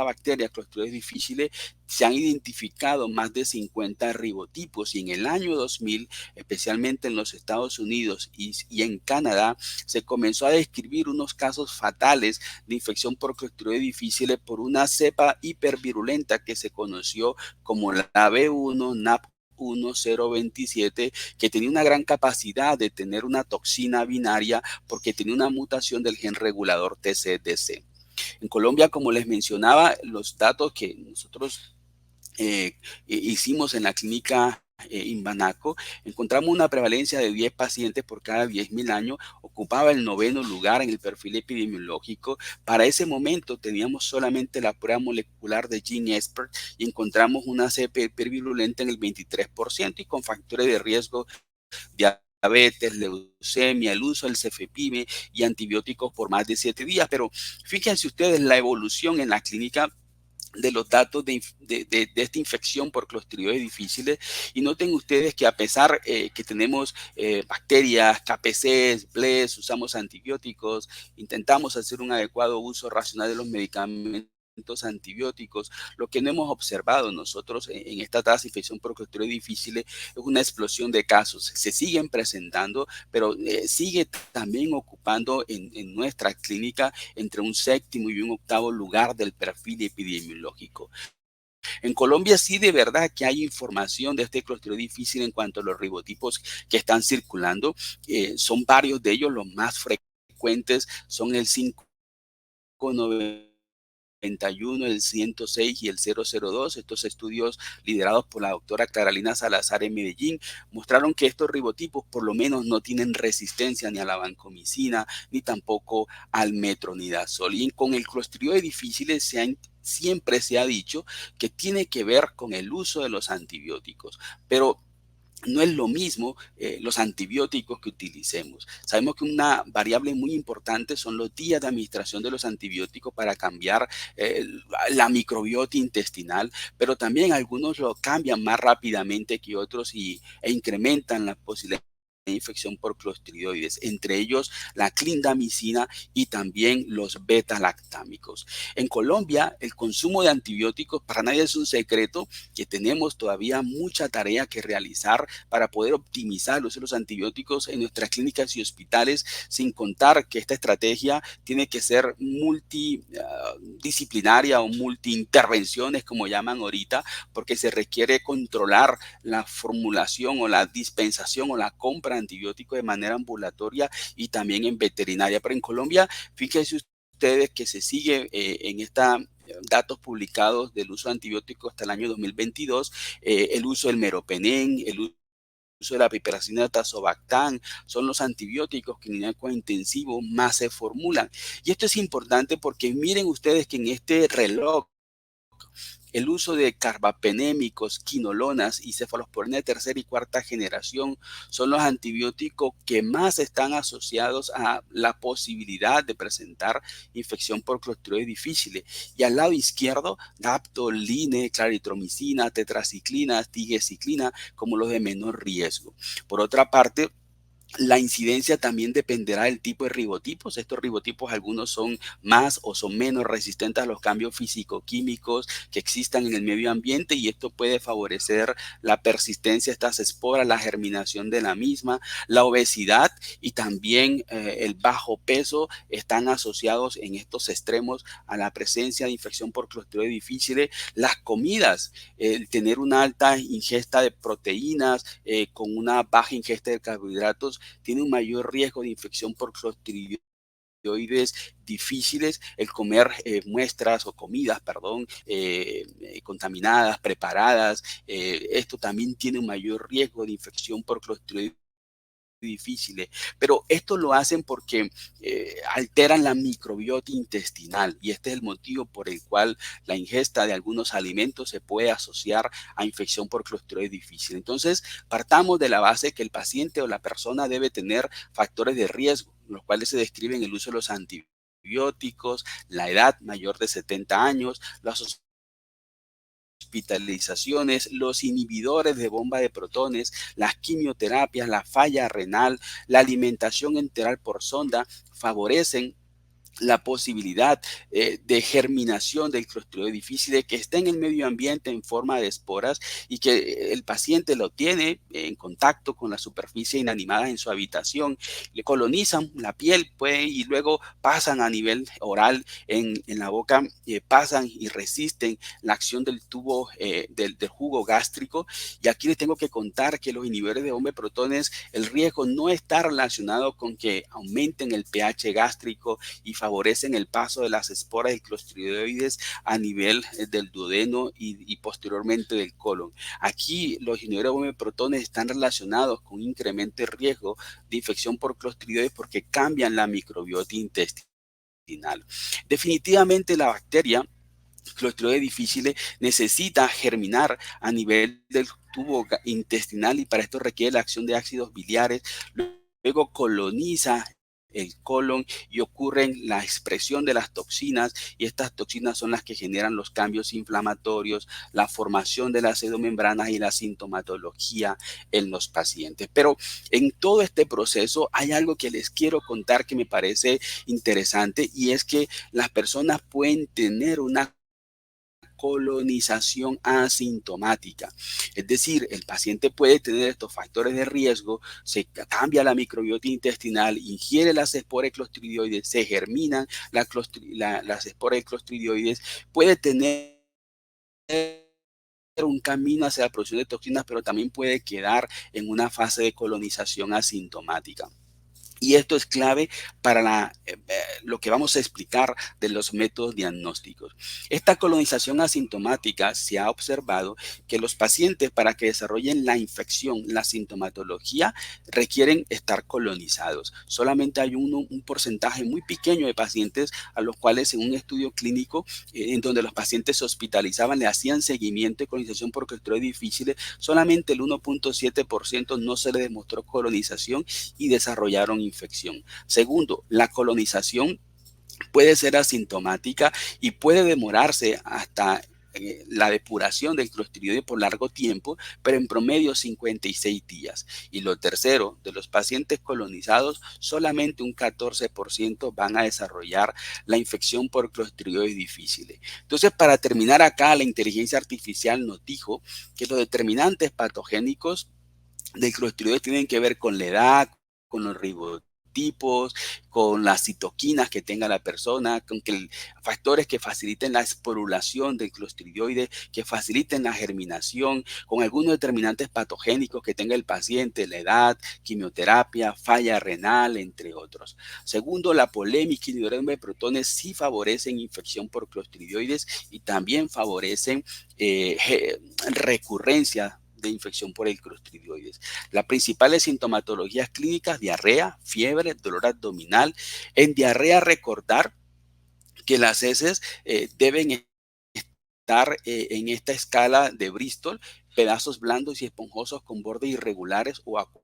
bacteria Clostridium difficile, se han identificado más de 50 ribotipos, y en el año 2000, especialmente en los Estados Unidos y en Canadá, se comenzó a describir unos casos fatales de infección por Clostridium difficile por una cepa hipervirulenta que se conoció como la B1 NAP 1027, que tenía una gran capacidad de tener una toxina binaria porque tenía una mutación del gen regulador TCDC. En Colombia, como les mencionaba, los datos que nosotros hicimos en la clínica Imbanaco, encontramos una prevalencia de 10 pacientes por cada 10.000 años, ocupaba el 9º lugar en el perfil epidemiológico. Para ese momento teníamos solamente la prueba molecular de GeneXpert y encontramos una cepa hipervirulenta en el 23% y con factores de riesgo de diabetes, leucemia, el uso del cefepime y antibióticos por más de 7 días. Pero fíjense ustedes la evolución en la clínica de los datos de esta infección por Clostridium difficile, y noten ustedes que a pesar que tenemos bacterias, KPCs, BLES, usamos antibióticos, intentamos hacer un adecuado uso racional de los medicamentos antibióticos, lo que no hemos observado nosotros en esta tasa de infección por Clostridium difficile es una explosión de casos. Se siguen presentando, pero sigue también ocupando en nuestra clínica entre un 7º y un 8º lugar del perfil epidemiológico. En Colombia sí, de verdad que hay información de este Clostridium difficile en cuanto a los ribotipos que están circulando. Son varios de ellos, los más frecuentes son el 591, el 106 y el 002. Estos estudios, liderados por la doctora Claralina Salazar en Medellín, mostraron que estos ribotipos por lo menos no tienen resistencia ni a la vancomicina ni tampoco al metronidazol. Y con el Clostridium difficile siempre se ha dicho que tiene que ver con el uso de los antibióticos, pero no es lo mismo los antibióticos que utilicemos. Sabemos que una variable muy importante son los días de administración de los antibióticos para cambiar la microbiota intestinal, pero también algunos lo cambian más rápidamente que otros e incrementan la posibilidad de infección por clostridioides, entre ellos la clindamicina y también los beta-lactámicos. En Colombia, el consumo de antibióticos para nadie es un secreto, que tenemos todavía mucha tarea que realizar para poder optimizar el uso de los antibióticos en nuestras clínicas y hospitales, sin contar que esta estrategia tiene que ser multidisciplinaria o multiintervenciones, como llaman ahorita, porque se requiere controlar la formulación o la dispensación o la compra de antibióticos de manera ambulatoria y también en veterinaria. Pero en Colombia, fíjense ustedes que se sigue en esta datos publicados del uso de antibióticos hasta el año 2022, el uso del meropenem, el uso de la piperacina tazobactam, son los antibióticos que en línea intensivo más se formulan. Y esto es importante porque miren ustedes que en este reloj el uso de carbapenémicos, quinolonas y cefalosporina de tercera y cuarta generación son los antibióticos que más están asociados a la posibilidad de presentar infección por Clostridium difficile. Y al lado izquierdo, daptoline, claritromicina, tetraciclina, tigecyclina como los de menor riesgo. Por otra parte, la incidencia también dependerá del tipo de ribotipos. Estos ribotipos, algunos son más o son menos resistentes a los cambios físico-químicos que existan en el medio ambiente, y esto puede favorecer la persistencia de estas esporas, la germinación de la misma. La obesidad y también el bajo peso están asociados en estos extremos a la presencia de infección por Clostridium difficile. Las comidas, el tener una alta ingesta de proteínas con una baja ingesta de carbohidratos, tiene un mayor riesgo de infección por clostridioides difíciles. El comer muestras o comidas, contaminadas, preparadas, esto también tiene un mayor riesgo de infección por clostridioides difíciles, pero esto lo hacen porque alteran la microbiota intestinal, y este es el motivo por el cual la ingesta de algunos alimentos se puede asociar a infección por Clostridium difficile. Entonces, partamos de la base que el paciente o la persona debe tener factores de riesgo, los cuales se describen el uso de los antibióticos, la edad mayor de 70 años, la hospitalizaciones, los inhibidores de bomba de protones, las quimioterapias, la falla renal, la alimentación enteral por sonda favorecen la posibilidad de germinación del Clostridium difficile que está en el medio ambiente en forma de esporas y que el paciente lo tiene en contacto con la superficie inanimada en su habitación, le colonizan la piel y luego pasan a nivel oral en la boca, pasan y resisten la acción del tubo del jugo gástrico. Y aquí les tengo que contar que los inhibidores de bomba de protones, el riesgo no está relacionado con que aumenten el pH gástrico y favorecen el paso de las esporas del clostridioides a nivel del duodeno y posteriormente del colon. Aquí los inhibidores de bomba de protones están relacionados con un incremento de riesgo de infección por clostridioides porque cambian la microbiota intestinal. Definitivamente la bacteria Clostridium difficile necesita germinar a nivel del tubo intestinal y para esto requiere la acción de ácidos biliares. Luego coloniza el colon y ocurre la expresión de las toxinas y estas toxinas son las que generan los cambios inflamatorios, la formación de las pseudomembranas y la sintomatología en los pacientes. Pero en todo este proceso hay algo que les quiero contar que me parece interesante y es que las personas pueden tener una colonización asintomática. Es decir, el paciente puede tener estos factores de riesgo, se cambia la microbiota intestinal, ingiere las esporas clostridioides, se germinan las esporas clostridioides, puede tener un camino hacia la producción de toxinas, pero también puede quedar en una fase de colonización asintomática. Y esto es clave para lo que vamos a explicar de los métodos diagnósticos. Esta colonización asintomática se ha observado que los pacientes para que desarrollen la infección, la sintomatología, requieren estar colonizados. Solamente hay un porcentaje muy pequeño de pacientes a los cuales en un estudio clínico en donde los pacientes se hospitalizaban, le hacían seguimiento de colonización por Clostridium difficile, solamente el 1.7% no se le demostró colonización y desarrollaron infección. Segundo, la colonización puede ser asintomática y puede demorarse hasta la depuración del clostridioide por largo tiempo, pero en promedio 56 días. Y lo tercero, de los pacientes colonizados, solamente un 14% van a desarrollar la infección por Clostridium difficile. Entonces, para terminar acá, la inteligencia artificial nos dijo que los determinantes patogénicos del clostridioide tienen que ver con la edad, con los ribotipos, con las citoquinas que tenga la persona, con factores que faciliten la esporulación del clostridioide, que faciliten la germinación, con algunos determinantes patogénicos que tenga el paciente, la edad, quimioterapia, falla renal, entre otros. Segundo, la polémica inhibidores de protones sí favorecen infección por clostridioides y también favorecen recurrencia de infección por el clostridioides. Las principales sintomatologías clínicas: diarrea, fiebre, dolor abdominal. En diarrea, recordar que las heces deben estar en esta escala de Bristol, pedazos blandos y esponjosos con bordes irregulares o acuosos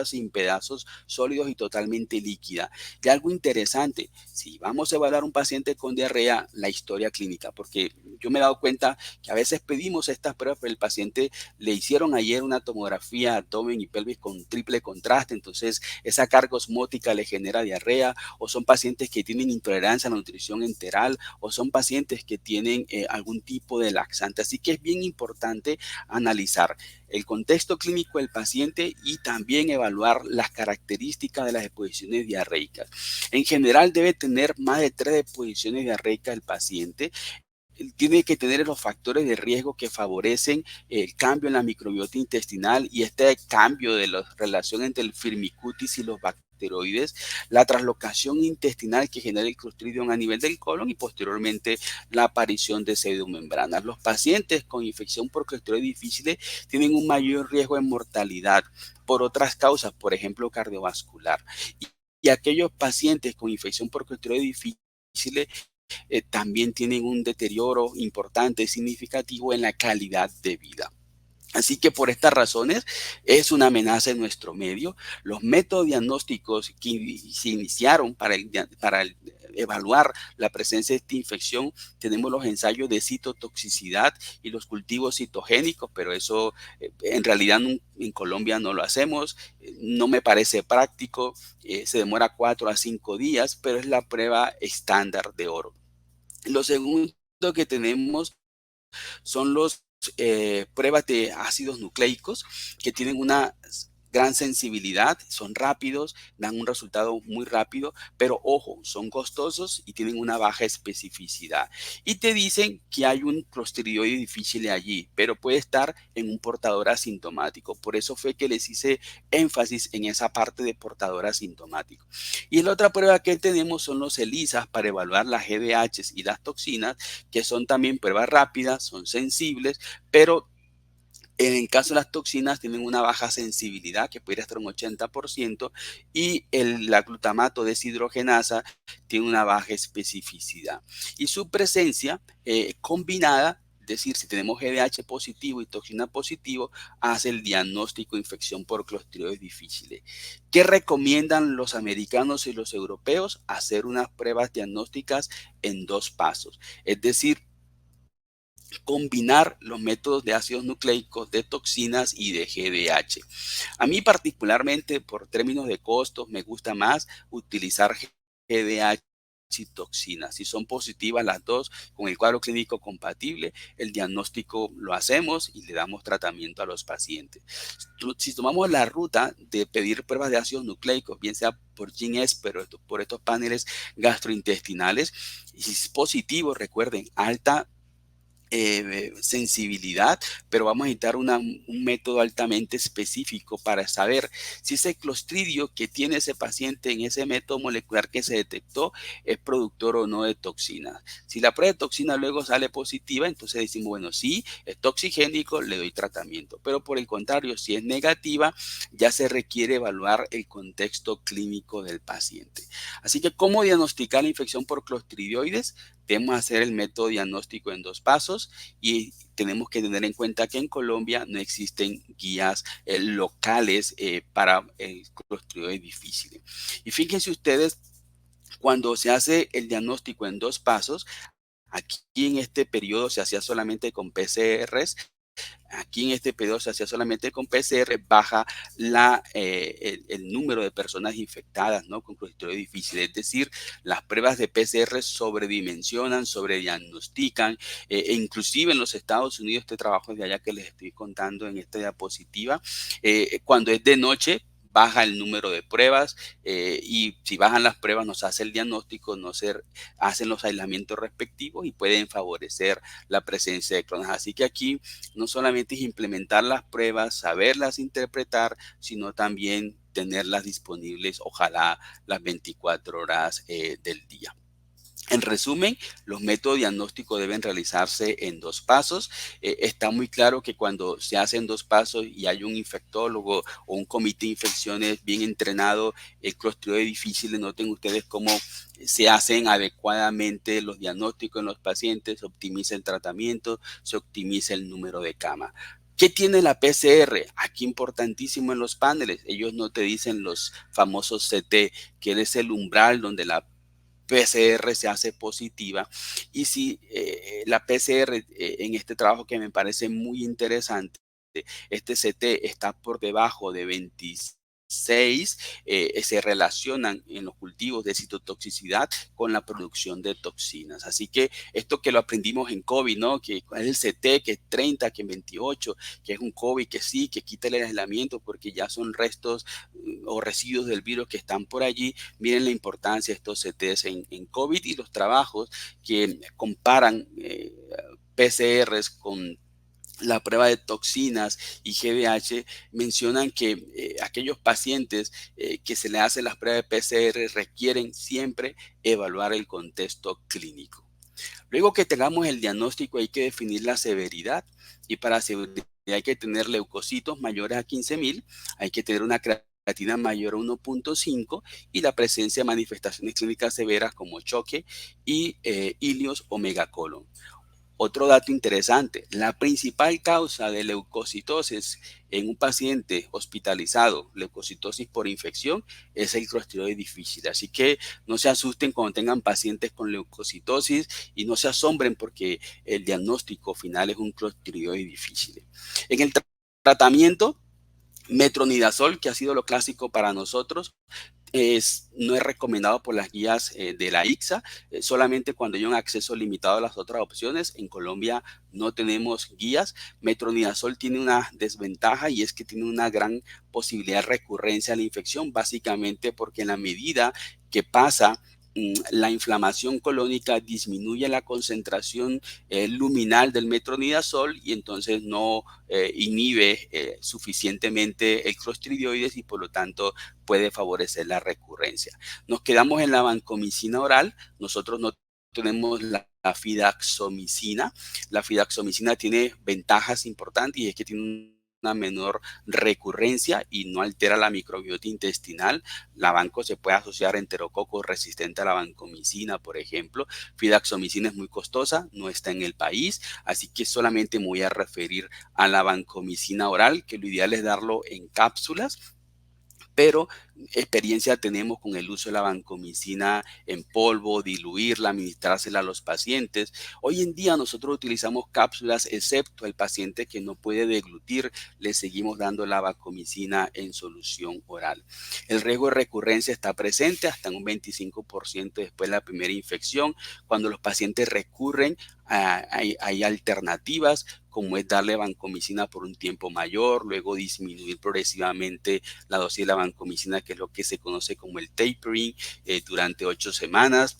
sin pedazos sólidos y totalmente líquida. Y algo interesante, si vamos a evaluar un paciente con diarrea, la historia clínica, porque yo me he dado cuenta que a veces pedimos estas pruebas, pero el paciente le hicieron ayer una tomografía abdomen y pelvis con triple contraste, entonces esa carga osmótica le genera diarrea, o son pacientes que tienen intolerancia a la nutrición enteral, o son pacientes que tienen algún tipo de laxante. Así que es bien importante analizar el contexto clínico del paciente y también evaluar las características de las exposiciones diarreicas. En general debe tener más de 3 exposiciones diarreicas el paciente. Tiene que tener los factores de riesgo que favorecen el cambio en la microbiota intestinal y este cambio de la relación entre el firmicutes y los bacteroides, la translocación intestinal que genera el Clostridium a nivel del colon y posteriormente la aparición de pseudomembranas. Los pacientes con infección por Clostridium difficile tienen un mayor riesgo de mortalidad por otras causas, por ejemplo cardiovascular. Y aquellos pacientes con infección por Clostridium difficile también tienen un deterioro importante y significativo en la calidad de vida. Así que por estas razones es una amenaza en nuestro medio. Los métodos diagnósticos que se iniciaron para el evaluar la presencia de esta infección, tenemos los ensayos de citotoxicidad y los cultivos citogénicos, pero eso en realidad en Colombia no lo hacemos. No me parece práctico, se demora 4 a 5 días, pero es la prueba estándar de oro. Lo segundo que tenemos son los pruebas de ácidos nucleicos que tienen una gran sensibilidad, son rápidos, dan un resultado muy rápido, pero ojo, son costosos y tienen una baja especificidad. Y te dicen que hay un clostridioide difícil allí, pero puede estar en un portador asintomático. Por eso fue que les hice énfasis en esa parte de portador asintomático. Y la otra prueba que tenemos son los ELISAs para evaluar las GDHs y las toxinas, que son también pruebas rápidas, son sensibles, pero en el caso de las toxinas tienen una baja sensibilidad que puede estar un 80% y la glutamato deshidrogenasa tiene una baja especificidad. Y su presencia combinada, es decir, si tenemos GDH positivo y toxina positivo, hace el diagnóstico de infección por clostridioides difíciles. ¿Qué recomiendan los americanos y los europeos? Hacer unas pruebas diagnósticas en 2 pasos. Es decir, combinar los métodos de ácidos nucleicos, de toxinas y de GDH. A mí particularmente, por términos de costos, me gusta más utilizar GDH y toxinas. Si son positivas las dos, con el cuadro clínico compatible, el diagnóstico lo hacemos y le damos tratamiento a los pacientes. Si tomamos la ruta de pedir pruebas de ácidos nucleicos, bien sea por GeneS, pero por estos paneles gastrointestinales, si es positivo, recuerden, alta sensibilidad, pero vamos a necesitar un método altamente específico para saber si ese clostridio que tiene ese paciente en ese método molecular que se detectó es productor o no de toxinas. Si la prueba de toxina luego sale positiva, entonces decimos, bueno, sí, es toxigénico, le doy tratamiento. Pero por el contrario, si es negativa, ya se requiere evaluar el contexto clínico del paciente. Así que, ¿cómo diagnosticar la infección por clostridioides? Debemos hacer el método diagnóstico en 2 pasos y tenemos que tener en cuenta que en Colombia no existen guías locales para el clostridioides difícil. Y fíjense ustedes, cuando se hace el diagnóstico en 2 pasos, aquí en este periodo se hacía solamente con PCRs. Aquí en este periodo se hacía solamente con PCR, baja el número de personas infectadas, ¿no?, con clostridioides difíciles. Es decir, las pruebas de PCR sobredimensionan, sobrediagnostican, e inclusive en los Estados Unidos, este trabajo es de allá que les estoy contando en esta diapositiva, cuando es de noche, baja el número de pruebas y si bajan las pruebas nos hace el diagnóstico, hacen los aislamientos respectivos y pueden favorecer la presencia de clonas. Así que aquí no solamente es implementar las pruebas, saberlas interpretar, sino también tenerlas disponibles, ojalá las 24 horas del día. En resumen, los métodos diagnósticos deben realizarse en 2 pasos. Está muy claro que cuando se hacen 2 pasos y hay un infectólogo o un comité de infecciones bien entrenado, el clostridioides difícil, noten ustedes cómo se hacen adecuadamente los diagnósticos en los pacientes, se optimiza el tratamiento, se optimiza el número de camas. ¿Qué tiene la PCR? Aquí importantísimo en los paneles. Ellos no te dicen los famosos CT, que es el umbral donde la PCR se hace positiva. Y si la PCR en este trabajo que me parece muy interesante, este CT está por debajo de 26, se relacionan en los cultivos de citotoxicidad con la producción de toxinas. Así que esto que lo aprendimos en COVID, ¿no?, que es el CT, que es 30, que es 28, que es un COVID que sí, que quita el aislamiento porque ya son restos o residuos del virus que están por allí. Miren la importancia de estos CTs en COVID y los trabajos que comparan PCRs con la prueba de toxinas y GDH mencionan que aquellos pacientes que se le hacen las pruebas de PCR requieren siempre evaluar el contexto clínico. Luego que tengamos el diagnóstico hay que definir la severidad y para severidad hay que tener leucocitos mayores a 15,000, hay que tener una creatina mayor a 1.5 y la presencia de manifestaciones clínicas severas como choque y ilios o megacolon. Otro dato interesante, la principal causa de leucocitosis en un paciente hospitalizado, leucocitosis por infección, es el clostridio difícil. Así que no se asusten cuando tengan pacientes con leucocitosis y no se asombren porque el diagnóstico final es un clostridio difícil. En el tratamiento, metronidazol, que ha sido lo clásico para nosotros, no es recomendado por las guías de la ICSA, solamente cuando hay un acceso limitado a las otras opciones. En Colombia no tenemos guías. Metronidazol tiene una desventaja y es que tiene una gran posibilidad de recurrencia a la infección, básicamente porque en la medida que pasa la inflamación colónica disminuye la concentración luminal del metronidazol y entonces no inhibe suficientemente el clostridioides y por lo tanto puede favorecer la recurrencia. Nos quedamos en la vancomicina oral. Nosotros no tenemos la fidaxomicina. La fidaxomicina tiene ventajas importantes y es que tiene una menor recurrencia y no altera la microbiota intestinal. La vanco se puede asociar a enterococos resistente a la vancomicina, por ejemplo. Fidaxomicina es muy costosa, no está en el país, así que solamente me voy a referir a la vancomicina oral, que lo ideal es darlo en cápsulas, pero experiencia tenemos con el uso de la vancomicina en polvo, diluirla, administrársela a los pacientes. Hoy en día nosotros utilizamos cápsulas, excepto el paciente que no puede deglutir, le seguimos dando la vancomicina en solución oral. El riesgo de recurrencia está presente hasta un 25% después de la primera infección. Cuando los pacientes recurren, hay alternativas, como es darle vancomicina por un tiempo mayor, luego disminuir progresivamente la dosis de la vancomicina, que es lo que se conoce como el tapering, durante 8 semanas.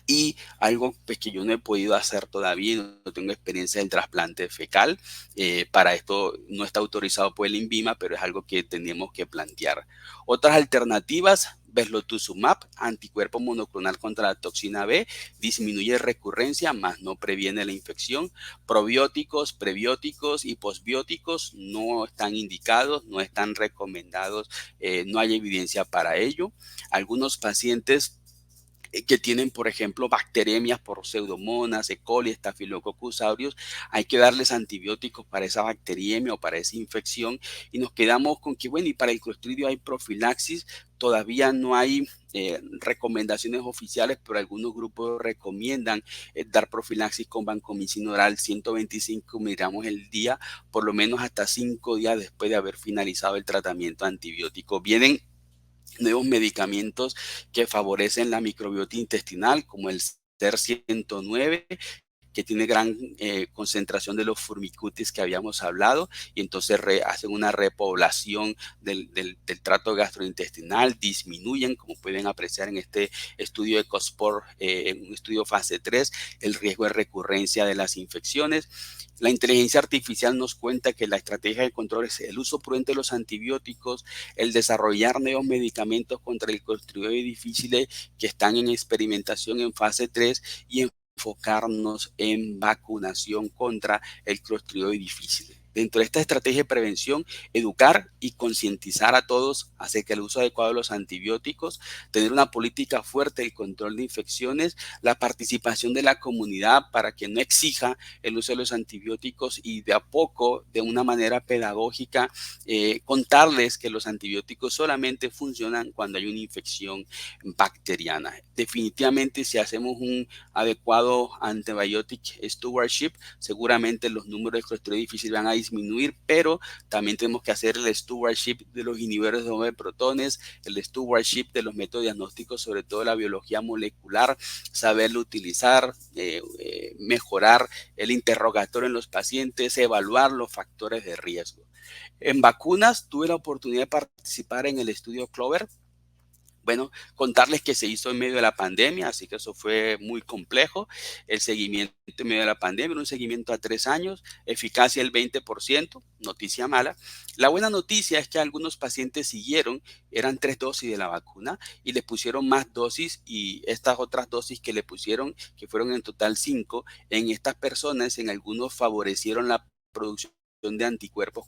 Y algo pues, que yo no he podido hacer todavía, no tengo experiencia del trasplante fecal. Para esto no está autorizado por el INVIMA, pero es algo que tenemos que plantear. Otras alternativas: Bezlotusumab, anticuerpo monoclonal contra la toxina B, disminuye recurrencia, más no previene la infección. Probióticos, prebióticos y posbióticos no están indicados, no están recomendados, no hay evidencia para ello. Algunos pacientes que tienen, por ejemplo, bacteremias por pseudomonas, E. coli, Staphylococcus aureus, hay que darles antibióticos para esa bacteriemia o para esa infección y nos quedamos con que, bueno, y para el clostridio hay profilaxis. Todavía no hay recomendaciones oficiales, pero algunos grupos recomiendan dar profilaxis con vancomicina oral 125 miligramos el día, por lo menos hasta 5 días después de haber finalizado el tratamiento antibiótico. Vienen nuevos medicamentos que favorecen la microbiota intestinal, como el SER-109, que tiene gran concentración de los Firmicutes que habíamos hablado, y entonces hacen una repoblación del tracto gastrointestinal, disminuyen, como pueden apreciar en este estudio de COSPOR, en un estudio fase 3, el riesgo de recurrencia de las infecciones. La inteligencia artificial nos cuenta que la estrategia de control es el uso prudente de los antibióticos, el desarrollar nuevos medicamentos contra el clostridioides difícil que están en experimentación en fase 3 y enfocarnos en vacunación contra el clostridioides difícil. Dentro de esta estrategia de prevención, educar y concientizar a todos acerca del uso adecuado de los antibióticos, tener una política fuerte del control de infecciones, la participación de la comunidad para que no exija el uso de los antibióticos y de a poco, de una manera pedagógica, contarles que los antibióticos solamente funcionan cuando hay una infección bacteriana. Definitivamente, si hacemos un adecuado antibiotic stewardship, seguramente los números de clostridioides difícil van a disminuir, pero también tenemos que hacer el stewardship de los inhibidores de bomba de protones, el stewardship de los métodos diagnósticos, sobre todo la biología molecular, saberlo utilizar, mejorar el interrogatorio en los pacientes, evaluar los factores de riesgo. En vacunas tuve la oportunidad de participar en el estudio Clover. Bueno, contarles que se hizo en medio de la pandemia, así que eso fue muy complejo. El seguimiento en medio de la pandemia era un seguimiento a 3 años, eficacia del 20%, noticia mala. La buena noticia es que algunos pacientes siguieron, eran 3 dosis de la vacuna y le pusieron más dosis, y estas otras dosis que le pusieron, que fueron en total 5, en estas personas, en algunos favorecieron la producción de anticuerpos